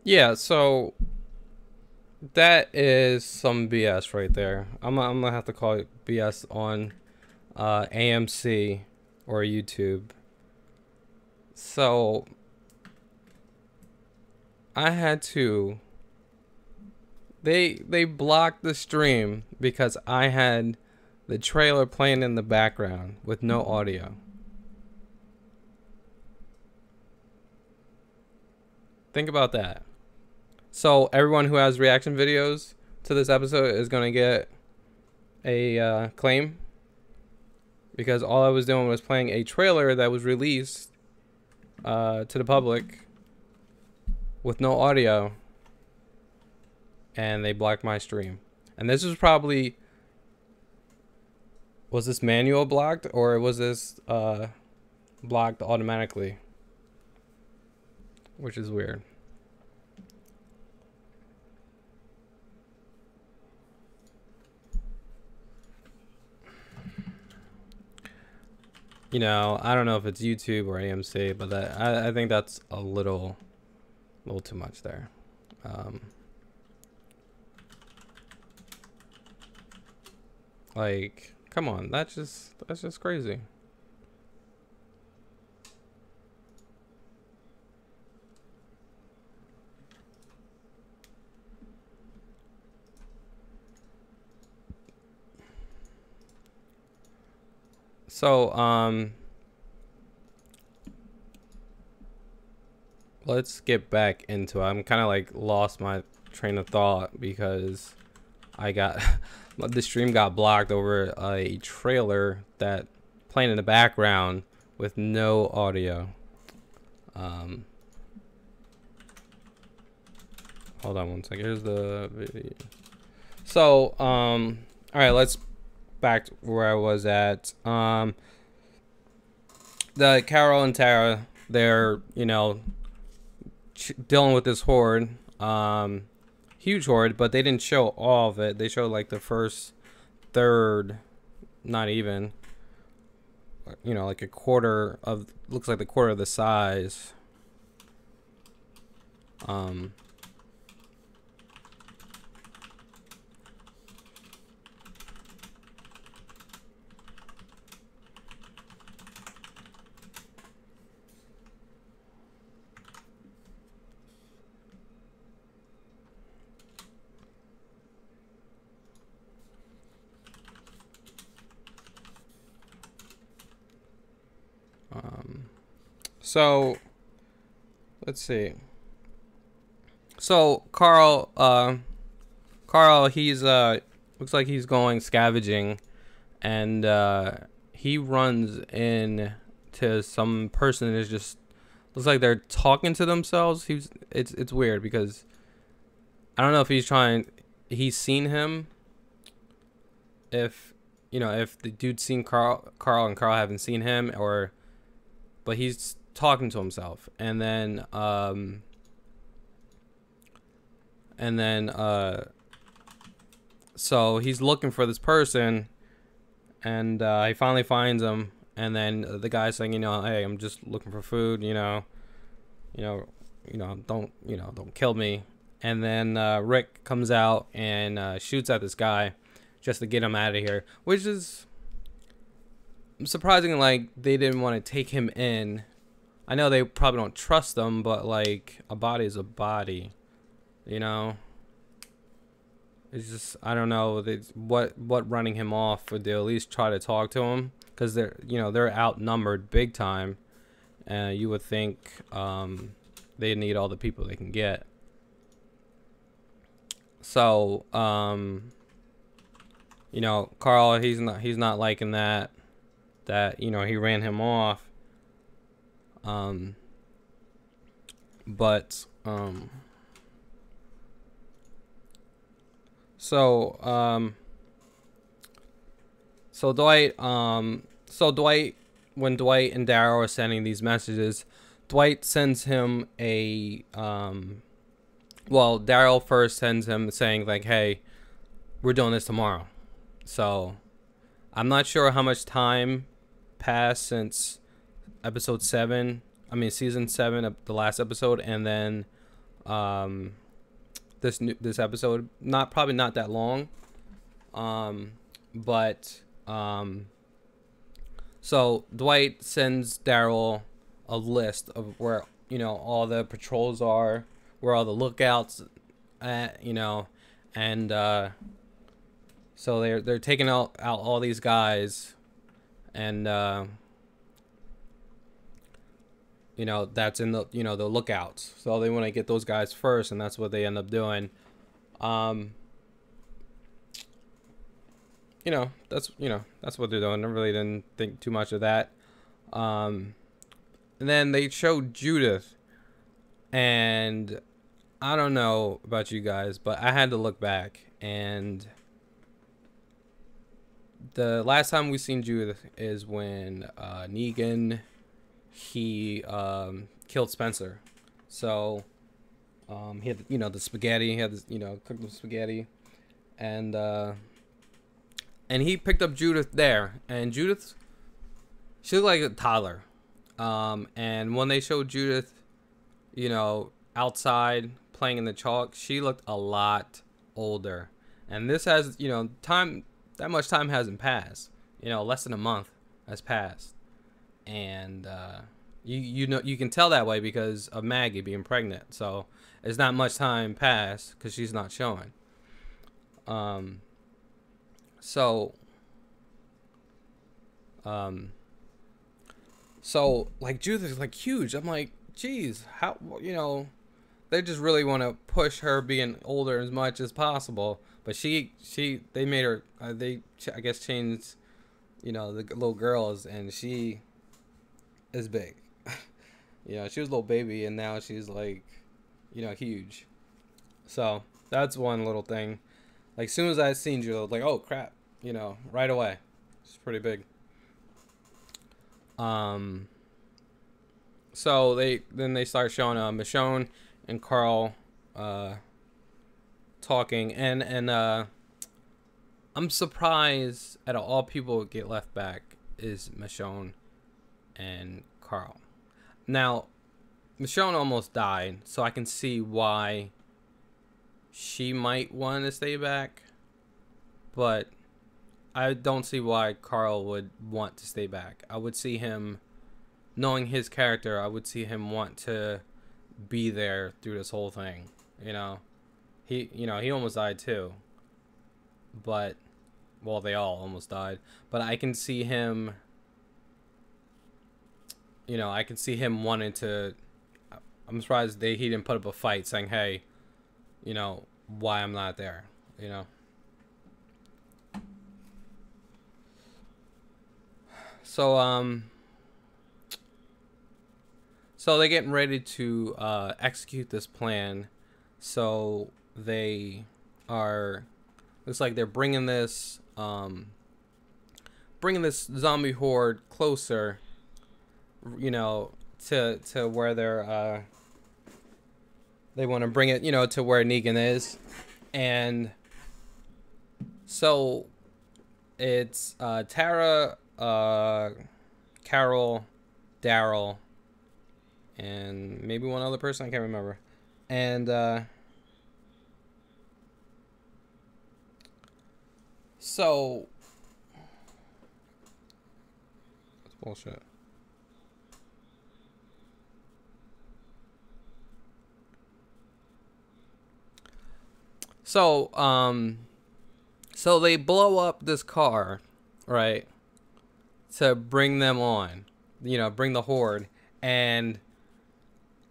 Yeah, so that is some BS right there. I'm gonna have to call it BS on AMC or YouTube. So I had to. They blocked the stream because I had the trailer playing in the background with no audio. Think about that. So everyone who has reaction videos to this episode is gonna get a claim because all I was doing was playing a trailer that was released to the public with no audio, and they blocked my stream. And this was probably, was this manual blocked or was this blocked automatically? Which is weird. You know, I don't know if it's YouTube or AMC, but I think that's a little too much there. Like, come on, that's just crazy. So, let's get back into it. I'm kind of like lost my train of thought because I got the stream got blocked over a trailer that playing in the background with no audio. Hold on one second. Here's the video. So, all right, let's back where I was at. The Carol and Tara, they're, you know, dealing with this horde, huge horde, but they didn't show all of it. They showed like the first third, not even, you know, like a quarter of, looks like the quarter of the size. So let's see. So Carl, he's looks like he's going scavenging, and he runs in to some person that is just looks like they're talking to themselves. It's weird because I don't know if he's seen him. If you know, if the dude's seen Carl and Carl haven't seen him, but he's talking to himself, and then so he's looking for this person, and he finally finds him, and then the guy's saying, you know, hey, I'm just looking for food, don't kill me. And then Rick comes out and shoots at this guy just to get him out of here, which is surprising. Like, they didn't want to take him in. I know they probably don't trust them, but like, a body is a body, you know. It's just, I don't know what running him off would do. At least try to talk to him, because they're outnumbered big time, and you would think they need all the people they can get. So you know, Carl, he's not liking that he ran him off. So Dwight, when Dwight and Daryl are sending these messages, Dwight sends him a, well, Daryl first sends him saying like, hey, we're doing this tomorrow. So I'm not sure how much time passed since season 7 of the last episode, and then this episode. Probably not that long. But so Dwight sends Daryl a list of where, you know, all the patrols are, where all the lookouts at, you know, and so they're taking out all these guys, and you know, that's in the, you know, the lookouts. So they want to get those guys first, and that's what they end up doing. You know, that's what they're doing. I really didn't think too much of that. And then they showed Judith, and I don't know about you guys, but I had to look back, and the last time we seen Judith is when Negan, he killed Spencer. So he had, you know, the spaghetti. He had this, you know, cooked the spaghetti, and he picked up Judith there, and Judith, she looked like a toddler. And when they showed Judith, you know, outside playing in the chalk, she looked a lot older. And this has, you know, that much time hasn't passed. You know, less than a month has passed. And you know, you can tell that way because of Maggie being pregnant. So it's not much time passed because she's not showing. So like Judith is like huge. I'm like, geez, how, you know, they just really want to push her being older as much as possible. But they made her, I guess changed, you know, the little girls, and she is big. You know, she was a little baby, and now she's like, you know, huge. So that's one little thing. Like, as soon as I seen Judith, I was like, oh crap, you know, right away. She's pretty big. So they start showing Michonne and Carl talking, and I'm surprised at all people get left back is Michonne and Carl. Now, Michonne almost died, so I can see why she might want to stay back, but I don't see why Carl would want to stay back. I would see him, knowing his character, I would see him want to be there through this whole thing. You know, he almost died too. But, well, they all almost died. But I can see him, you know, I can see him wanting to. I'm surprised he didn't put up a fight saying, hey, you know, why I'm not there, you know. So so they're getting ready to execute this plan. So they are, looks like they're bringing this zombie horde closer, you know, to where they want to bring it, you know, to where Negan is. And so it's Tara, Carol, Daryl, and maybe one other person, I can't remember. And so that's bullshit. So so they blow up this car, right, to bring them on, you know, bring the horde. And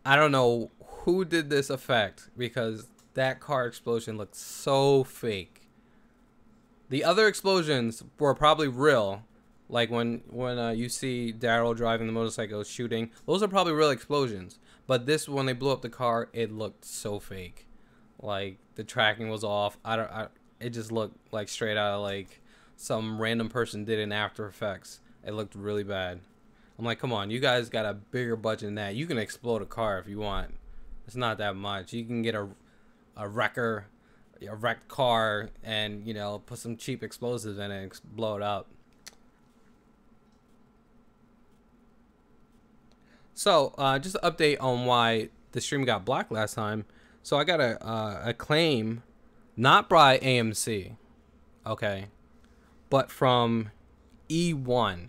I don't know who did this effect, because that car explosion looked so fake. The other explosions were probably real, like when you see Daryl driving the motorcycle shooting, those are probably real explosions. But this, when they blew up the car, it looked so fake. Like the tracking was off. It just looked like straight out of like some random person did in After Effects. It looked really bad. I'm like, come on, you guys got a bigger budget than that. You can explode a car if you want. It's not that much. You can get a wrecked car, and, you know, put some cheap explosives in it and blow it up. So just an update on why the stream got blocked last time. So I got a claim, not by AMC, okay, but from E1.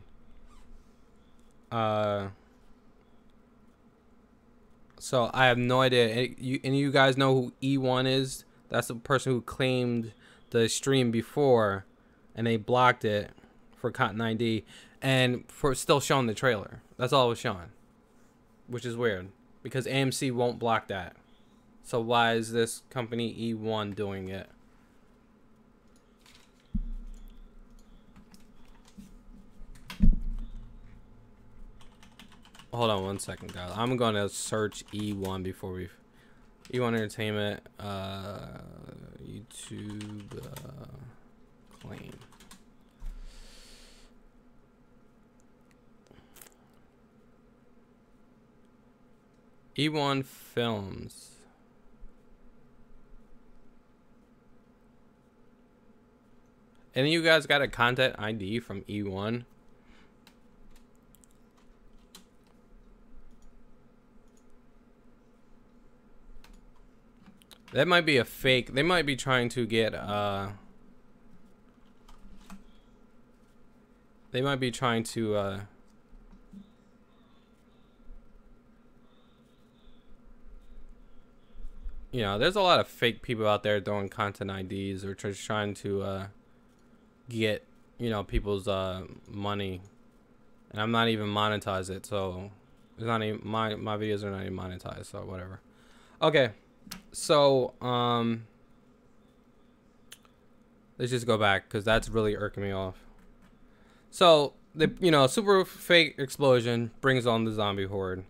So I have no idea. Any of you guys know who E1 is? That's the person who claimed the stream before, and they blocked it for Content ID, and for still showing the trailer. That's all it was showing, which is weird because AMC won't block that. So why is this company E1 doing it? Hold on one second, guys. I'm gonna search E1 before we. E1 Entertainment, YouTube claim. E1 Films. Any of you guys got a content ID from E1? That might be a fake. They might be trying to get they might be trying to you know, there's a lot of fake people out there throwing content IDs or just trying to get, you know, people's money. And I'm not even monetized it, so it's not even my videos are not even monetized, so whatever. Okay. So let's just go back because that's really irking me off. So the, you know, super fake explosion brings on the zombie horde.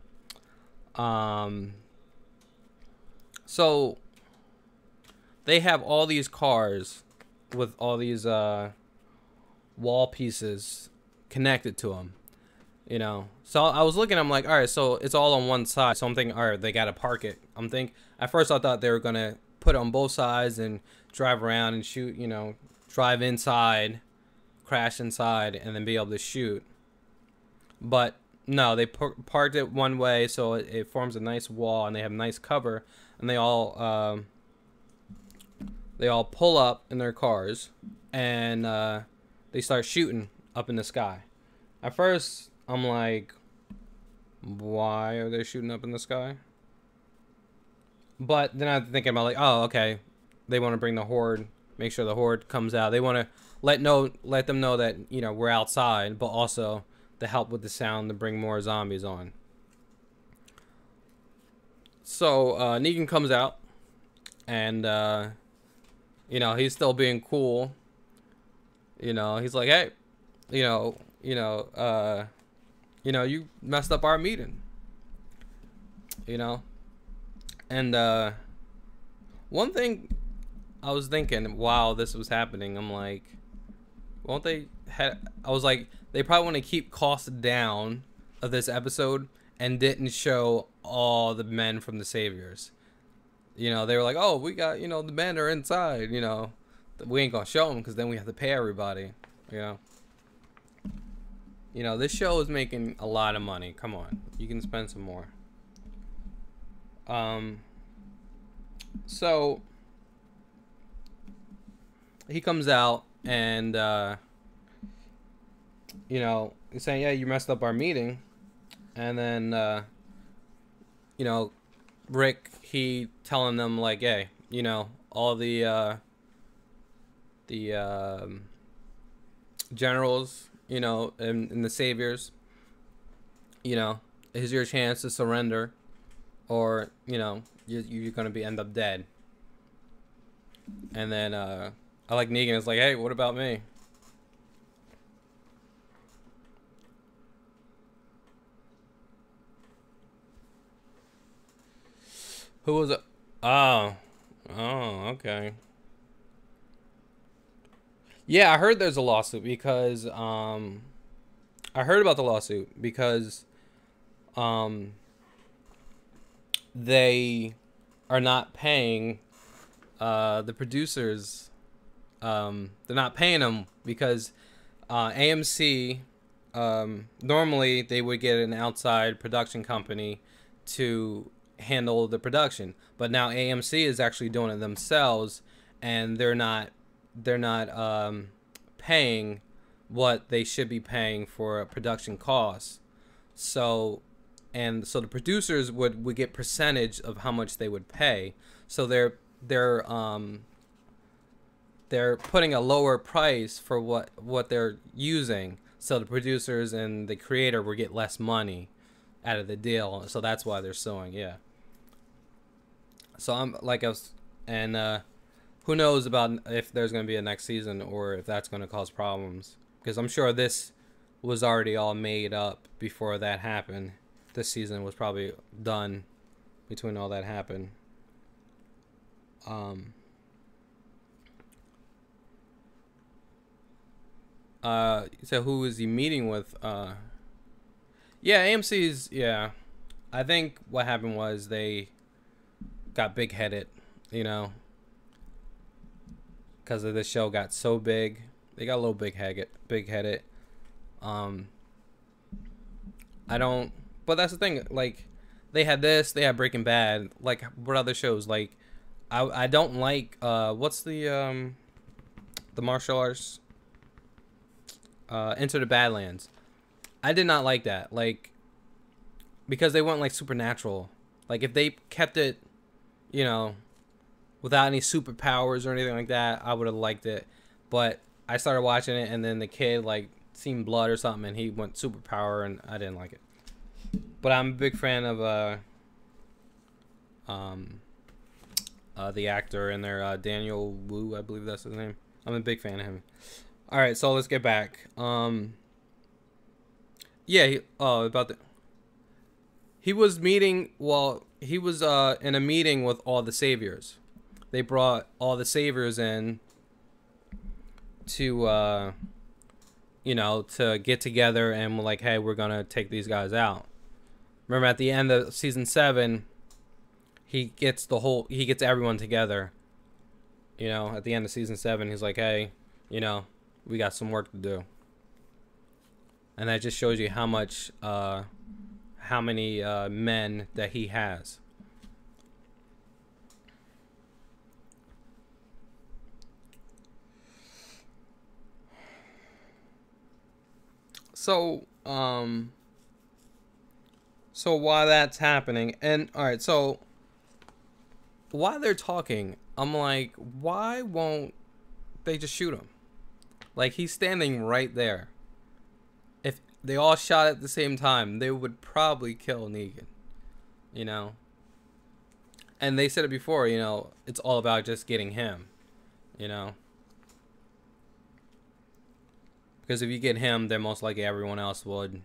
So they have all these cars with all these wall pieces connected to them, you know. So I was looking, I'm like, all right, so it's all on one side. So I'm thinking, all right, they got to park it. At first I thought they were going to put it on both sides and drive around and shoot, you know, drive inside, crash inside, and then be able to shoot. But no, they parked it one way, so it forms a nice wall, and they have nice cover, and they all pull up in their cars, and they start shooting up in the sky. At first, I'm like, why are they shooting up in the sky? But then I'm thinking about, like, oh, okay, they want to bring the horde, make sure the horde comes out. They want to let them know that, you know, we're outside, but also to help with the sound to bring more zombies on. So Negan comes out, and you know, he's still being cool. You know, he's like, hey, you messed up our meeting. You know. And one thing I was thinking while this was happening, I'm like, won't they I was like, they probably want to keep costs down of this episode and didn't show all the men from the Saviors. You know, they were like, oh, we got, you know, the men are inside, you know. We ain't gonna show them because then we have to pay everybody, you know. You know, this show is making a lot of money. Come on, you can spend some more. So he comes out and you know, he's saying, yeah, you messed up our meeting. And then you know, Rick, he telling them, like, hey, you know, all the generals, you know, and the Saviors, you know, here's your chance to surrender, or, you know, you're gonna end up dead. And then I like Negan is like, hey, what about me? Who was it? Oh, okay. Yeah, I heard there's a lawsuit because I heard about the lawsuit because they are not paying the producers. They're not paying them because AMC, normally they would get an outside production company to handle the production. But now AMC is actually doing it themselves, and they're not paying what they should be paying for production costs. So the producers would get percentage of how much they would pay. So they're putting a lower price for what they're using, so the producers and the creator will get less money out of the deal. So that's why they're suing. Yeah. So I'm like I was, and who knows about if there's going to be a next season or if that's going to cause problems, because I'm sure this was already all made up before that happened. This season was probably done between all that happened. So who is he meeting with? Yeah, AMC's, yeah. I think what happened was they got big-headed, you know, because of the show got so big. They got a little big-headed. I don't, but that's the thing. Like, they had this, they had Breaking Bad. Like, what other shows? Like, I don't like what's the martial arts, Into the Badlands. I did not like that. Like, because they went like supernatural. Like, if they kept it, you know, without any superpowers or anything like that, I would have liked it. But I started watching it, and then the kid like seen blood or something, and he went superpower, and I didn't like it. But I'm a big fan of the actor in there, Daniel Wu, I believe that's his name. I'm a big fan of him. All right, so let's get back. Yeah, he was meeting. Well, he was in a meeting with all the saviors. They brought all the saviors in to to get together and like, hey, we're gonna take these guys out. Remember at the end of season 7, he gets everyone together. You know, at the end of season 7, he's like, hey, you know, we got some work to do. And that just shows you how many men that he has. So while that's happening, and all right, so while they're talking, I'm like, why won't they just shoot him? Like, he's standing right there. If they all shot at the same time, they would probably kill Negan, you know? And they said it before, you know, it's all about just getting him, you know? Because if you get him, then most likely everyone else would,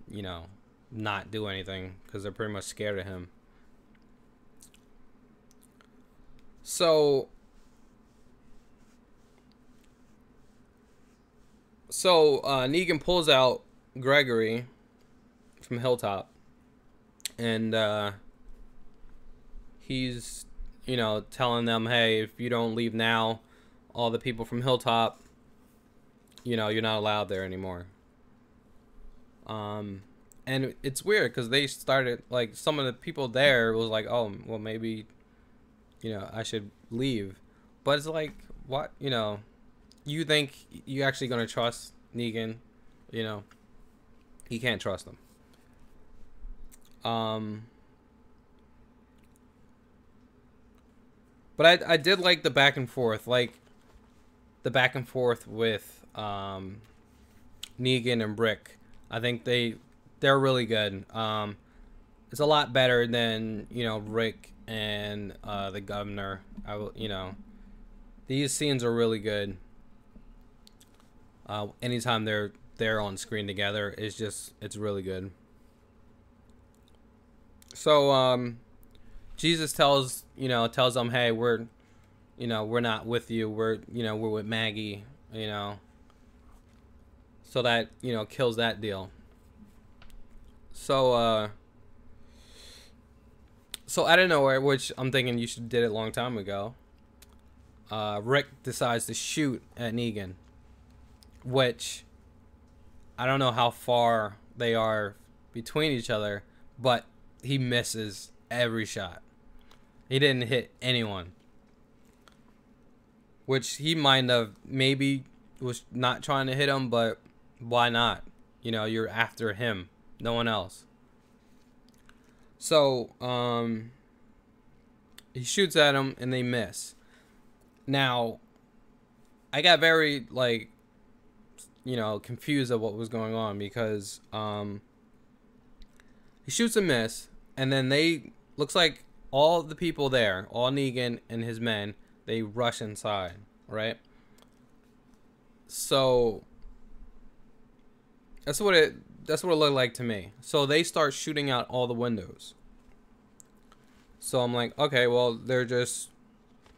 you know, not do anything because they're pretty much scared of him. So Negan pulls out Gregory from Hilltop, and he's, you know, telling them, hey, if you don't leave now, all the people from Hilltop, you know, you're not allowed there anymore. And it's weird because they started, like, some of the people there was like, oh, well, maybe, you know, I should leave. But it's like, what, you know, you think you actually going to trust Negan? You know, you can't trust him. But I did like the back and forth, like the back and forth with Negan and Rick. I think they're really good. It's a lot better than, you know, Rick and the governor. You know, these scenes are really good. Anytime they're on screen together, it's really good. So Jesus tells them, hey, we're not with you. We're with Maggie, you know. So that, you know, kills that deal. So out of nowhere, which I'm thinking you did it a long time ago, Rick decides to shoot at Negan, which I don't know how far they are between each other, but he misses every shot. He didn't hit anyone. Which he might have maybe was not trying to hit him, but why not? You know, you're after him, no one else. So, he shoots at him and they miss. Now, I got very, like, you know, confused of what was going on because he shoots a miss, and then they, looks like all the people there, all Negan and his men, they rush inside, right? So that's what it looked like to me. So they start shooting out all the windows. So I'm like, okay, well, they're just,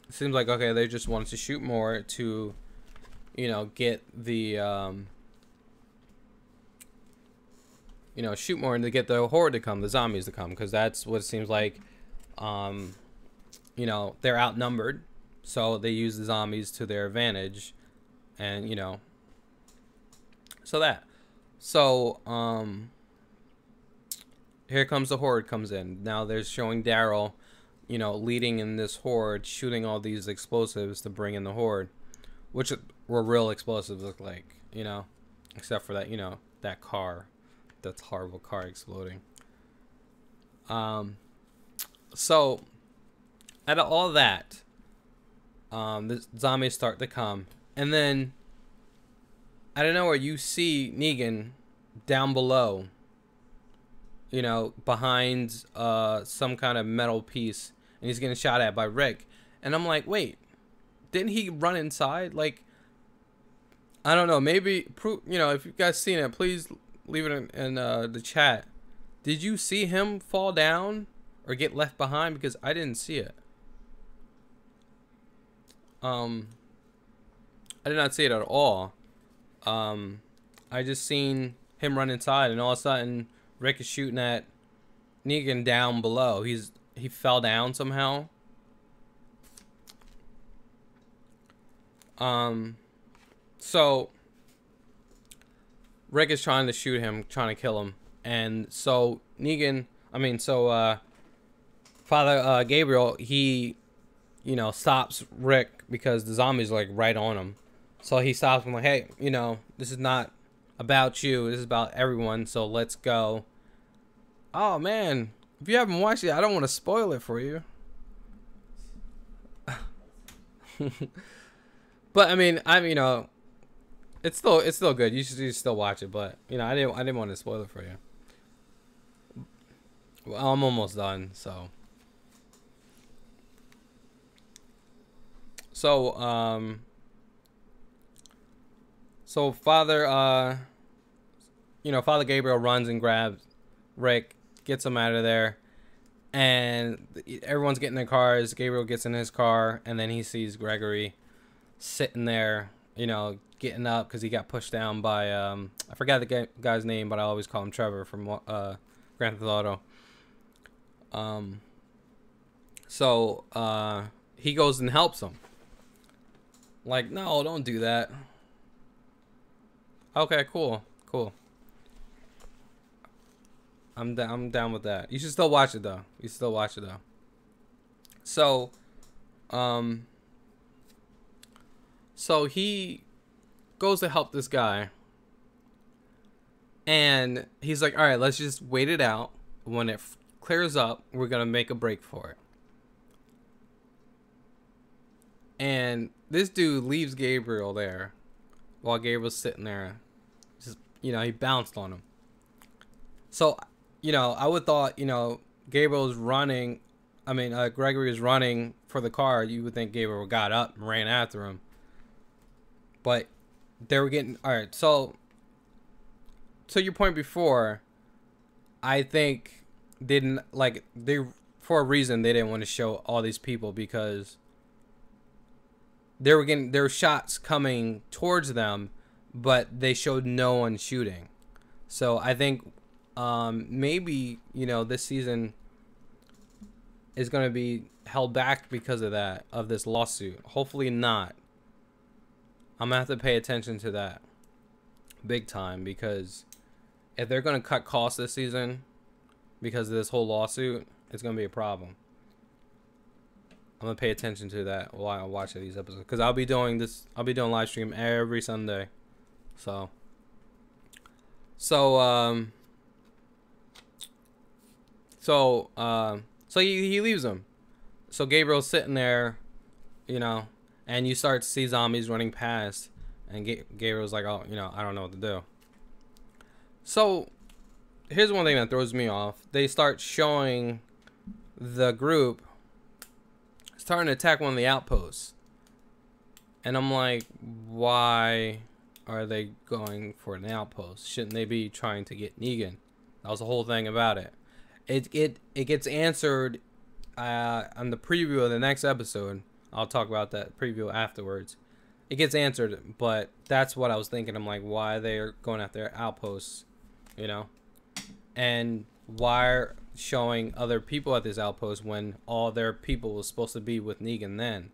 it seems like, okay, they just wanted to shoot more to, you know, get the you know, shoot more and to get the horde to come, the zombies to come, because that's what it seems like. You know, they're outnumbered, so they use the zombies to their advantage, and you know, so here comes the horde comes in. Now they're showing Daryl, you know, leading in this horde, shooting all these explosives to bring in the horde, which were real explosives, look like, you know, except for that, you know, that car, that horrible car exploding. So out of all that, the zombies start to come, and then I don't know where you see Negan down below, you know, behind some kind of metal piece, and he's getting shot at by Rick, and I'm like, wait, didn't he run inside? Like, I don't know, maybe, you know, if you guys seen it, please leave it in the chat. Did you see him fall down or get left behind? Because I didn't see it. I did not see it at all. I just seen him run inside, and all of a sudden Rick is shooting at Negan down below. He fell down somehow. So Rick is trying to shoot him, trying to kill him, and so Father Gabriel, he, you know, stops Rick because the zombies are like right on him. So he stops him like, hey, you know, this is not about you, this is about everyone, so let's go. Oh man, if you haven't watched it, I don't want to spoil it for you. But I mean, you know, it's still good. You should still watch it, but you know, I didn't want to spoil it for you. Well, I'm almost done, so Father, you know, Father Gabriel runs and grabs Rick, gets him out of there, and everyone's getting in their cars. Gabriel gets in his car, and then he sees Gregory sitting there, you know, getting up because he got pushed down by I forgot the guy's name, but I always call him Trevor from Grand Theft Auto. He goes and helps him. Like, no, don't do that. Okay, cool. I'm down with that. You should still watch it though. So he goes to help this guy, and he's like, all right, let's just wait it out. When it clears up, we're gonna make a break for it. And this dude leaves Gabriel there while Gabriel's sitting there. Just, you know, he bounced on him. So, you know, I would thought, you know, Gregory was running for the car. You would think Gabriel got up and ran after him. But they were getting, all right. So to your point before, I think for a reason they didn't want to show all these people, because there were shots coming towards them, but they showed no one shooting. So I think maybe, you know, this season is going to be held back because of that, of this lawsuit. Hopefully not. I'm gonna have to pay attention to that big time, because if they're gonna cut costs this season because of this whole lawsuit, it's gonna be a problem. I'm gonna pay attention to that while I watch these episodes, because I'll be doing live stream every Sunday. So he leaves him. So Gabriel's sitting there, you know, and you start to see zombies running past, and Gabriel's like, oh, you know, I don't know what to do. So here's one thing that throws me off. They start showing the group starting to attack one of the outposts, and I'm like, why are they going for an outpost? Shouldn't they be trying to get Negan? That was the whole thing about it. It gets answered on the preview of the next episode. I'll talk about that preview afterwards. It gets answered, but that's what I was thinking. I'm like, why they're going after outposts, you know? And why are showing other people at this outpost when all their people was supposed to be with Negan then?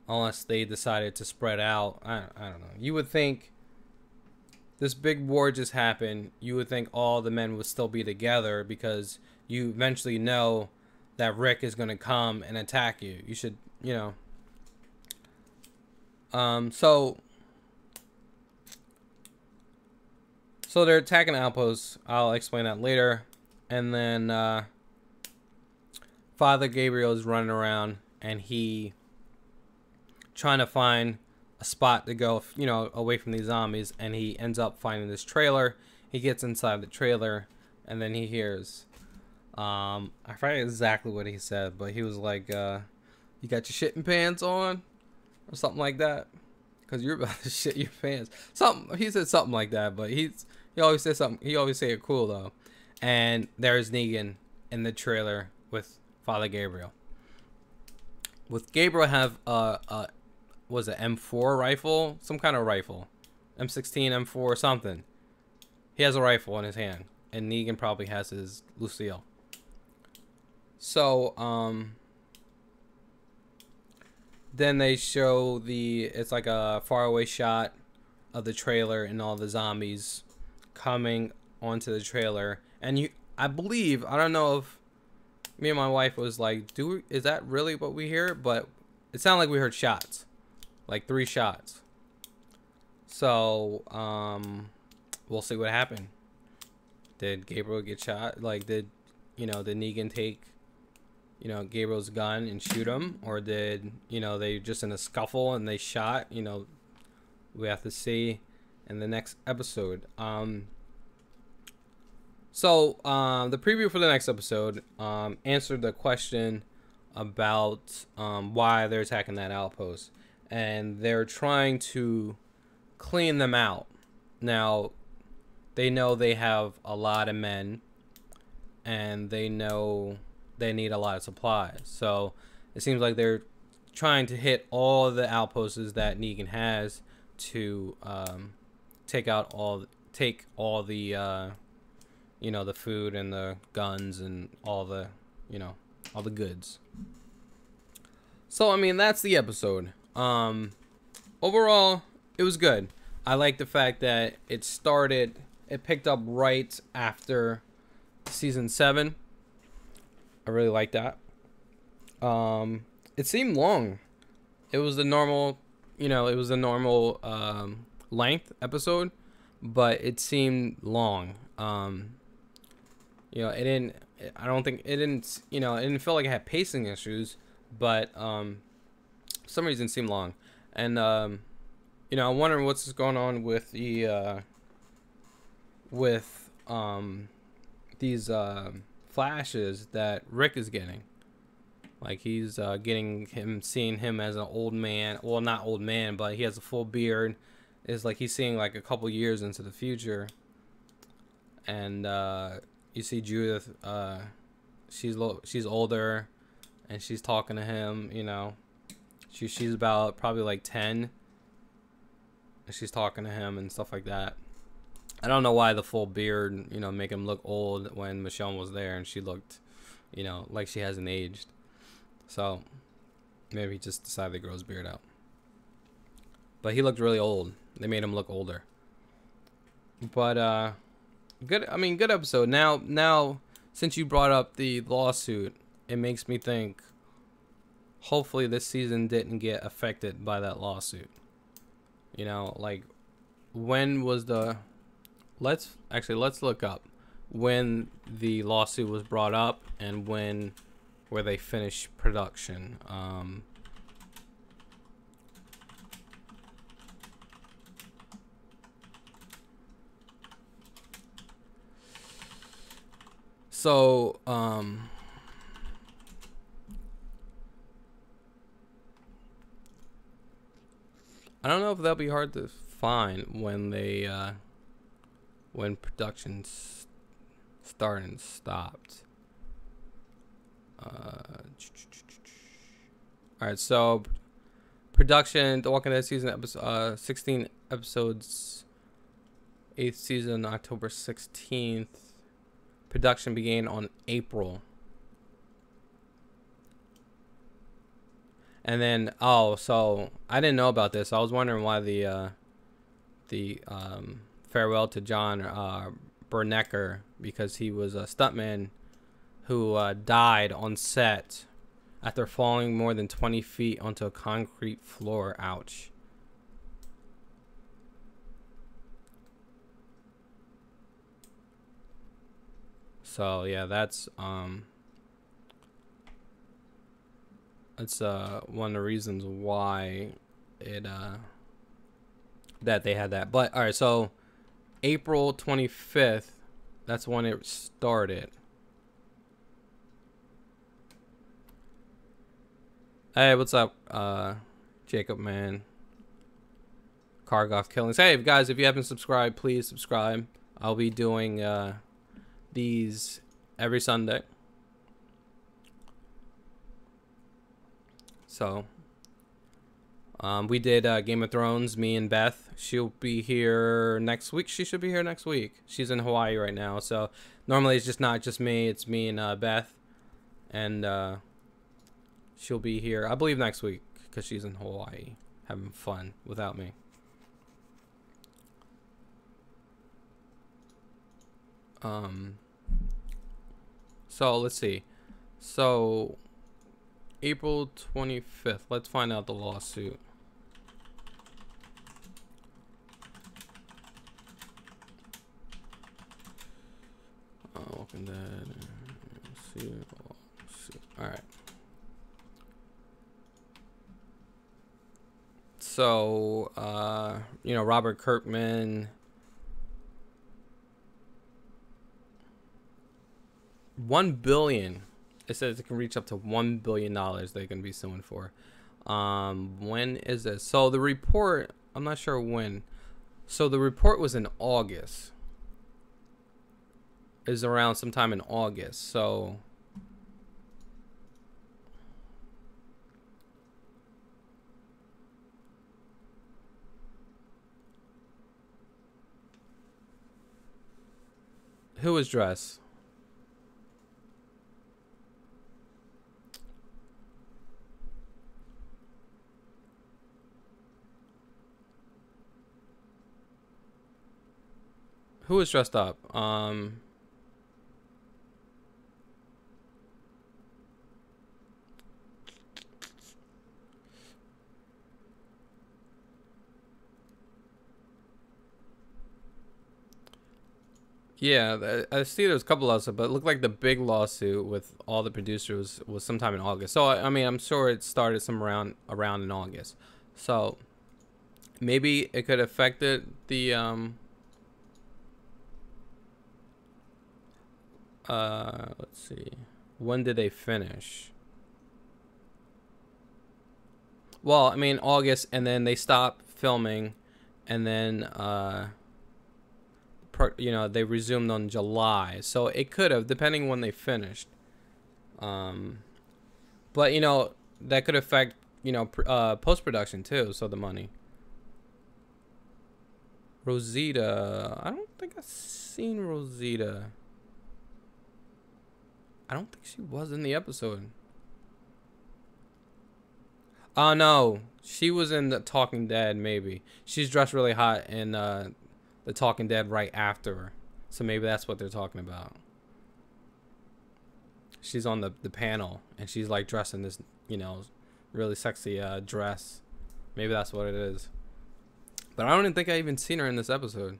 Unless they decided to spread out. I don't know. You would think this big war just happened. You would think all the men would still be together, because you eventually know that Rick is going to come and attack you. You should, you know. So they're attacking outposts. I'll explain that later. And then Father Gabriel is running around, and he trying to find a spot to go, you know, away from these zombies, and he ends up finding this trailer. He gets inside the trailer, and then he hears, I forget exactly what he said, but he was like, you got your shitting pants on, or something like that, because you're about to shit your pants. He said something like that, but he always says something. He always say it cool though. And there's Negan in the trailer with Father Gabriel. With Gabriel have was it M4 rifle? Some kind of rifle. M16, M4, something. He has a rifle in his hand. And Negan probably has his Lucille. So, then they show it's like a faraway shot of the trailer and all the zombies coming onto the trailer. And I believe, I don't know if me and my wife was like, is that really what we hear? But it sounded like we heard shots. Like 3 shots. So, we'll see what happened. Did Gabriel get shot? Like, did Negan take, you know, Gabriel's gun and shoot him? Or did, you know, they just in a scuffle and they shot? You know, we have to see in the next episode. So, the preview for the next episode answered the question about why they're attacking that outpost. And they're trying to clean them out. Now, they know they have a lot of men, and they know they need a lot of supplies. So it seems like they're trying to hit all the outposts that Negan has to take all the you know, the food and the guns and all the, you know, all the goods. So I mean, that's the episode. Overall, it was good. I like the fact that it picked up right after season 7. I really like that. It seemed long. It was the normal, you know, length episode, but it seemed long. You know, it didn't feel like it had pacing issues, but for some reason it seemed long. And you know, I'm wondering what's going on with the these flashes that Rick is getting. Like, he's seeing him as an old man. Well, not old man, but he has a full beard. It's like he's seeing like a couple years into the future. And you see Judith, she's older, and she's talking to him, you know. She's about probably like 10, and she's talking to him and stuff like that. I don't know why the full beard, you know, make him look old when Michonne was there and she looked, you know, like she hasn't aged. So maybe he just decided to grow his beard out. But he looked really old. They made him look older. But good. I mean, good episode. Now since you brought up the lawsuit, it makes me think hopefully this season didn't get affected by that lawsuit. You know, like, when was the... Let's look up when the lawsuit was brought up and where they finished production. So, I don't know if that'll be hard to find when they, when production started and stopped. Alright, so production, The Walking Dead season, episode 16 episodes, 8th season, October 16th. Production began on April. And then, oh, so I didn't know about this. I was wondering why the farewell to John Bernecker, because he was a stuntman who died on set after falling more than 20 feet onto a concrete floor. Ouch. So yeah, that's one of the reasons why it that they had that. But all right, so April 25th, that's when it started. Hey, what's up, Jacob, man? Kargoth Killings. Hey, guys, if you haven't subscribed, please subscribe. I'll be doing these every Sunday. So, we did Game of Thrones, me and Beth. She'll be here next week. She should be here next week. She's in Hawaii right now. So, normally it's just not just me. It's me and Beth. And she'll be here, I believe, next week because she's in Hawaii having fun without me. So, let's see. So, April 25th. Let's find out the lawsuit. Walking Dead. Alright. So, you know, Robert Kirkman. 1 billion. It says it can reach up to $1 billion they can be suing for. When is this? So the report, I'm not sure when. So the report was in August. Is around sometime in August. So who was dressed? Who was dressed up? Yeah, I see there's a couple lawsuits, but it looked like the big lawsuit with all the producers was sometime in August. So, I mean, I'm sure it started some around in August. So, maybe it could have affected the, let's see. When did they finish? Well, I mean, August, and then they stopped filming, and then, you know, they resumed on July. So it could have, depending when they finished. But, you know, that could affect, you know, post-production, too, so the money. Rosita. I don't think I've seen Rosita. I don't think she was in the episode. Oh, no. She was in the Talking Dead, maybe. She's dressed really hot in the Talking Dead right after her. So maybe that's what they're talking about. she's on the panel and she's like dressed in this, you know, really sexy dress. Maybe that's what it is. But I don't even think I even seen her in this episode.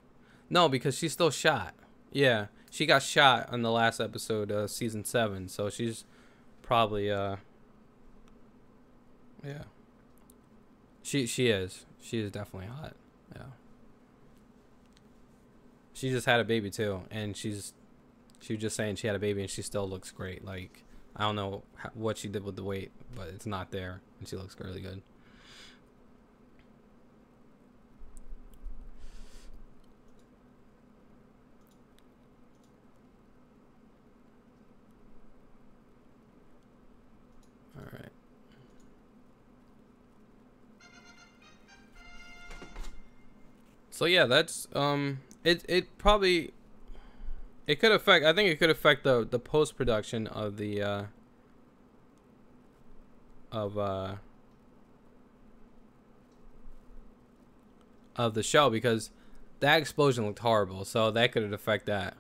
No, because she's still shot. Yeah, she got shot on the last episode of season 7, so she's probably yeah. She is definitely hot. Yeah. She just had a baby too, and she was just saying she had a baby and she still looks great. Like, I don't know what she did with the weight, but it's not there, and she looks really good. All right. So yeah, that's it probably could affect, I think it could affect the post production of the of the show, because that explosion looked horrible, so that could affect that.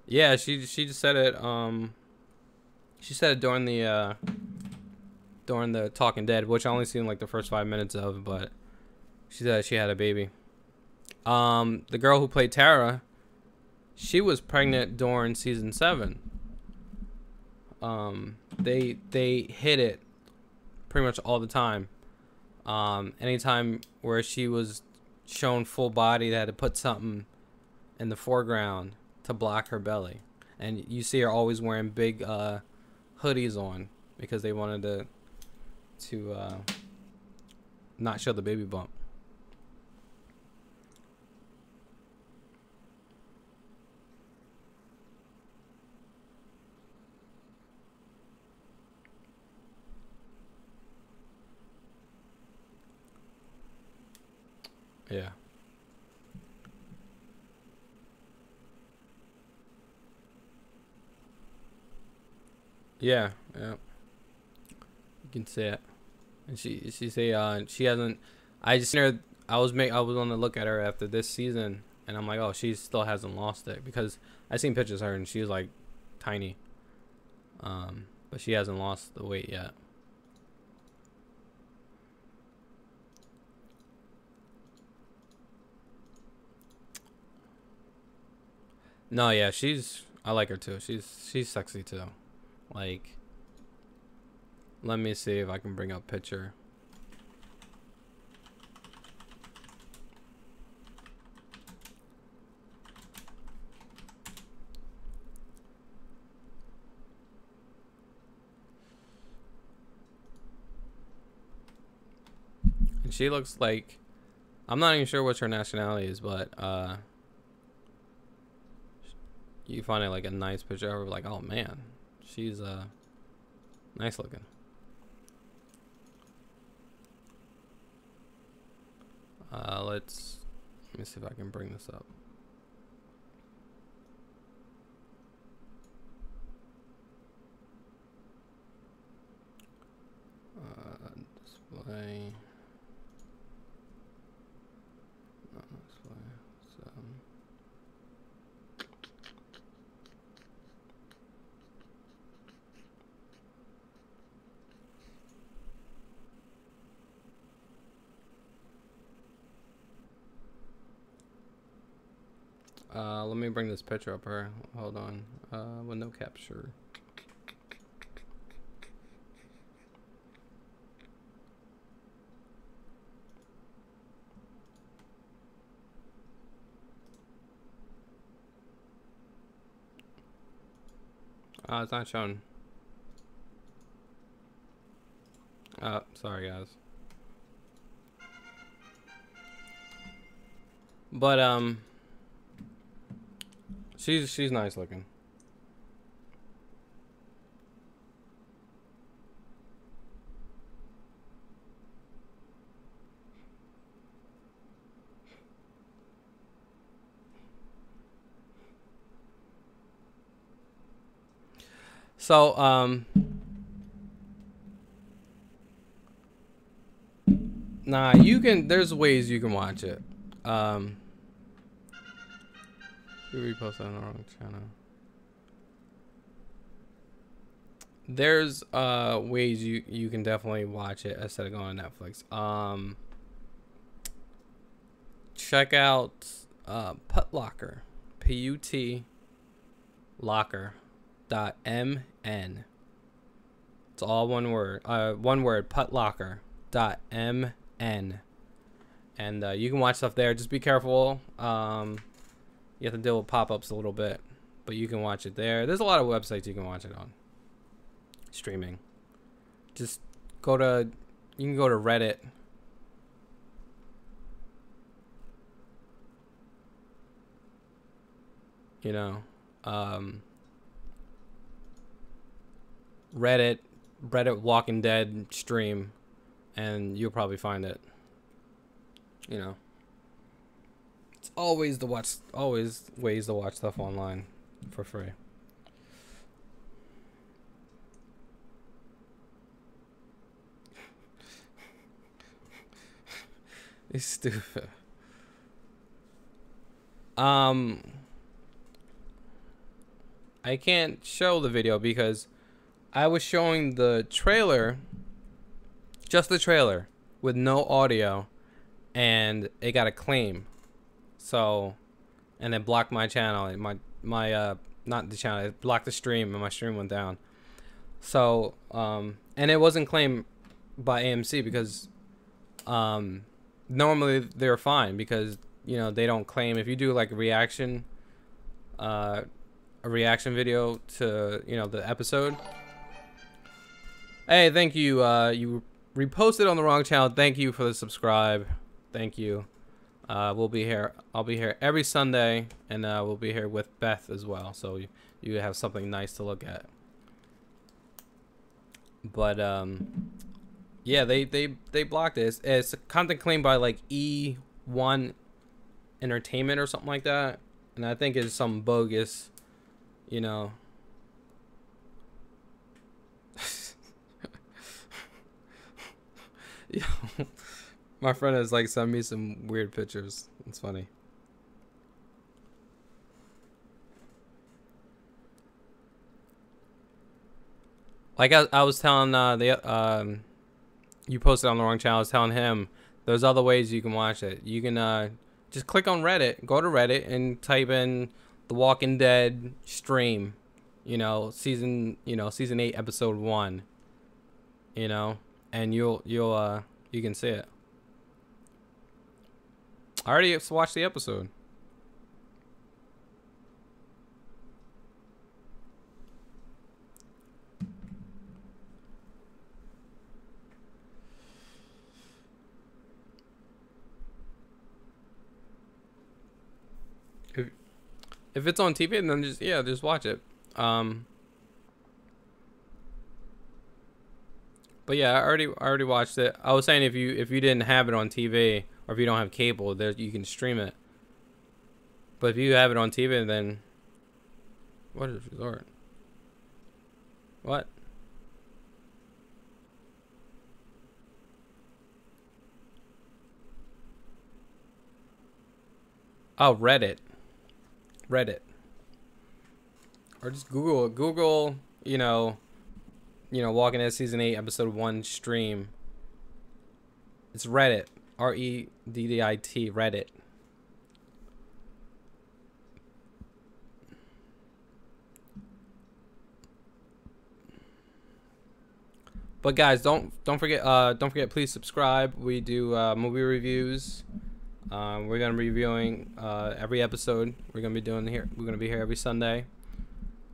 Yeah, she just said it. She said it during the Talking Dead, which I only seen like the first 5 minutes of, but she said she had a baby. The girl who played Tara, she was pregnant during season 7. They hit it pretty much all the time. Anytime where she was shown full body, they had to put something in the foreground to block her belly. And you see her always wearing big hoodies on, because they wanted to not show the baby bump. Yeah. Yeah, yeah. You can see it. And she say she hasn't, I just seen her, I was on the look at her after this season, and I'm like, oh, she still hasn't lost it, because I seen pictures of her and she was like tiny. But she hasn't lost the weight yet. No, yeah, I like her too. She's sexy too. Like, let me see if I can bring up picture. And she looks like, I'm not even sure what her nationality is, but you find it like a nice picture of her, like, oh man, she's nice looking. Let me see if I can bring this up. Display. Not display. Let me bring this picture up here. Hold on. Window capture. It's not showing. Sorry guys. But she's nice looking. So nah, you can, there's ways you can watch it. You repost on the wrong channel. There's ways you can definitely watch it instead of going on Netflix. Check out Put Locker, PUT Locker.mn. It's all one word. One word. Putlocker.mn. And you can watch stuff there. Just be careful. You have to deal with pop-ups a little bit, but you can watch it there. There's a lot of websites you can watch it on. Streaming. Just you can go to Reddit. You know, Reddit Walking Dead stream, and you'll probably find it. You know, it's always ways to watch stuff online for free. It's stupid. I can't show the video because I was showing the trailer, just the trailer, with no audio, and it got a claim. So, and it blocked my channel. My not the channel. It blocked the stream, and my stream went down. So, and it wasn't claimed by AMC because, normally they're fine because they don't claim if you do like a reaction video to the episode. Hey, thank you. You reposted on the wrong channel. Thank you for the subscribe. Thank you. We'll be here. I'll be here every Sunday, and we'll be here with Beth as well. So you have something nice to look at. But yeah, they blocked it. It's content claimed by like E1 Entertainment or something like that, and I think it's some bogus. Yeah, my friend has like sent me some weird pictures. It's funny. Like I was telling you posted on the wrong channel. I was telling him there's other ways you can watch it. You can just click on Reddit, go to Reddit, and type in The Walking Dead stream. Season 8, episode 1. And you can see it. I already watched the episode. If it's on TV, then just watch it. But yeah, I already watched it. I was saying if you didn't have it on TV or if you don't have cable, there you can stream it. But if you have it on TV, then what is resort? What? Oh, Reddit. Or just Google, Walking Dead season 8 episode 1 stream. It's Reddit. Reddit. Reddit. But guys, don't forget, please subscribe. We do movie reviews. We're gonna be reviewing every episode. We're gonna be doing here. We're gonna be here every Sunday.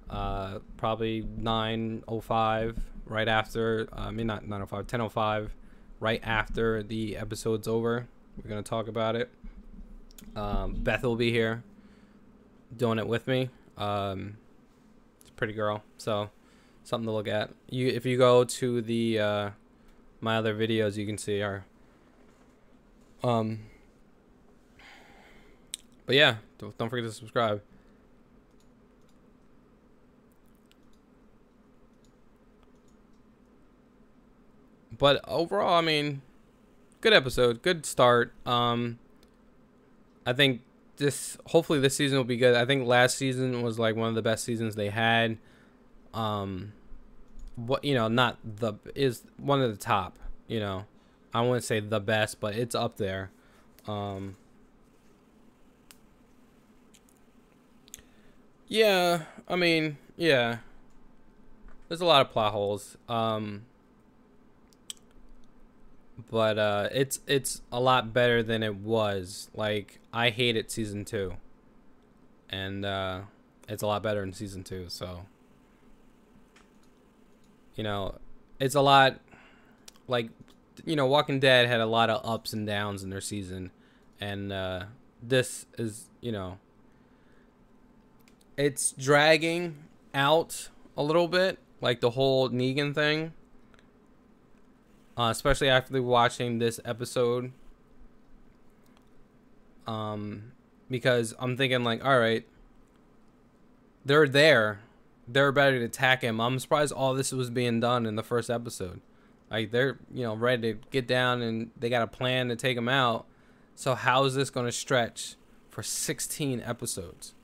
Probably 9:05, right after. Not 9:05, 10:05, right after the episode's over. We're gonna talk about it. Beth will be here, doing it with me. It's a pretty girl, so something to look at. If you go to the my other videos, you can see her. But yeah, don't forget to subscribe. But overall, I mean, good episode, good start. I think hopefully this season will be good. I think last season was like one of the best seasons they had. what, you know, not the, is one of the top, you know. I wouldn't say the best, but it's up there. Yeah, I mean, yeah. There's a lot of plot holes. But it's a lot better than it was. Like, I hated season 2. And it's a lot better in season 2, so, you know, it's a lot, like, you know, Walking Dead had a lot of ups and downs in their season, and this is, you know, it's dragging out a little bit, like the whole Negan thing, especially after watching this episode, because I'm thinking, like, all right, they're there, they're ready to attack him. I'm surprised all this was being done in the first episode. Like, they're, you know, ready to get down, and they got a plan to take him out. So how is this going to stretch for 16 episodes?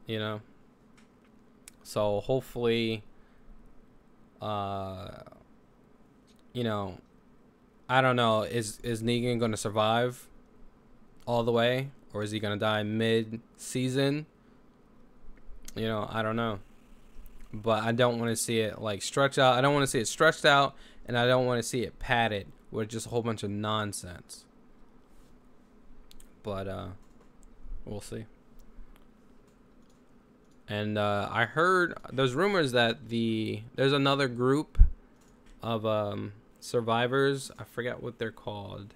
You know? So hopefully, you know, I don't know, is Negan going to survive all the way, or is he going to die mid-season? You know, I don't know. But I don't want to see it, like, stretch out. I don't want to see it stretched out, and I don't want to see it padded with just a whole bunch of nonsense. But we'll see. And I heard there's rumors that there's another group of survivors. I forget what they're called.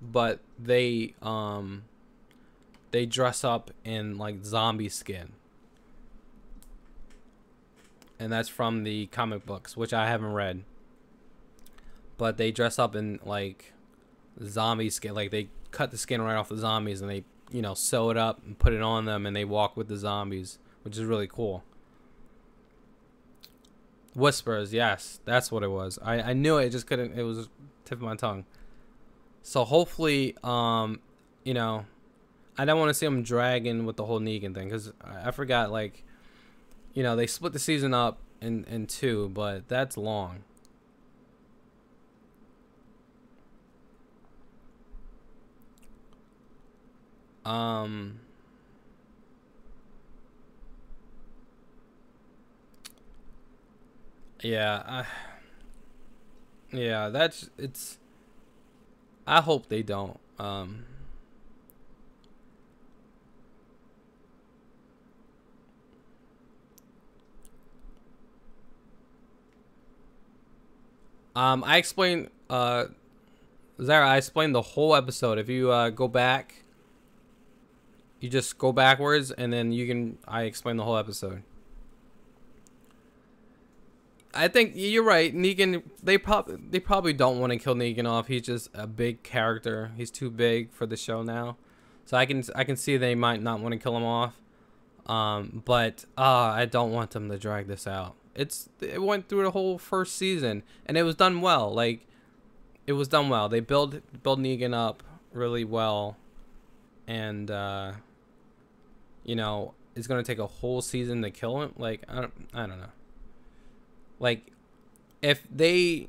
But they dress up in, like, zombie skin. And that's from the comic books, which I haven't read. But they dress up in, like, zombie skin. Like, they cut the skin right off the zombies, and they, you know, sew it up and put it on them, and they walk with the zombies, which is really cool. Whispers, yes, that's what it was. I knew it, just couldn't, it was tip of my tongue. So hopefully, you know, I don't want to see them dragging with the whole Negan thing, because I forgot, like, you know, they split the season up in 2, but that's long. Yeah, yeah, it's, I hope they don't. I explained, Zara, I explained the whole episode. If you go back, you just go backwards, and then I explained the whole episode. I think you're right. Negan, they probably don't want to kill Negan off. He's just a big character. He's too big for the show now. So I can see they might not want to kill him off. But I don't want them to drag this out. It went through the whole first season, and it was done well. Like, it was done well. They build Negan up really well, and you know, it's gonna take a whole season to kill him. Like, I don't know. Like, if they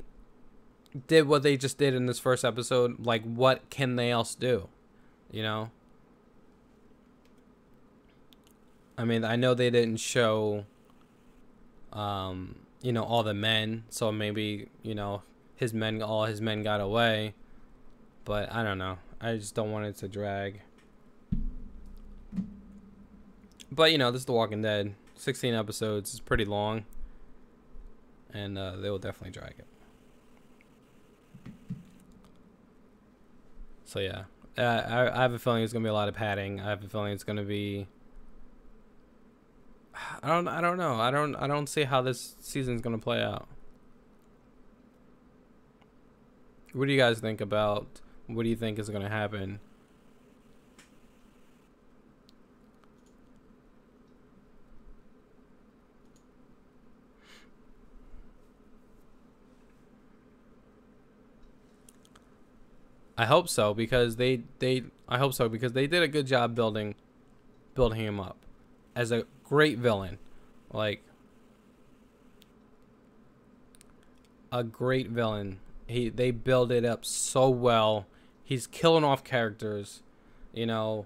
did what they just did in this first episode, like, what can they else do? You know? I mean, I know they didn't show, you know, all the men, so maybe, you know, all his men got away, but I don't know. I just don't want it to drag. But, you know, this is The Walking Dead. 16 episodes is pretty long, and they will definitely drag it. So yeah, I have a feeling it's gonna be a lot of padding. I have a feeling it's gonna be. I don't know. I don't see how this season's gonna play out. What do you guys think about? What do you think is gonna happen? I hope so, because I hope so, because they did a good job building him up as a great villain. Like, a great villain. They build it up so well. He's killing off characters. You know,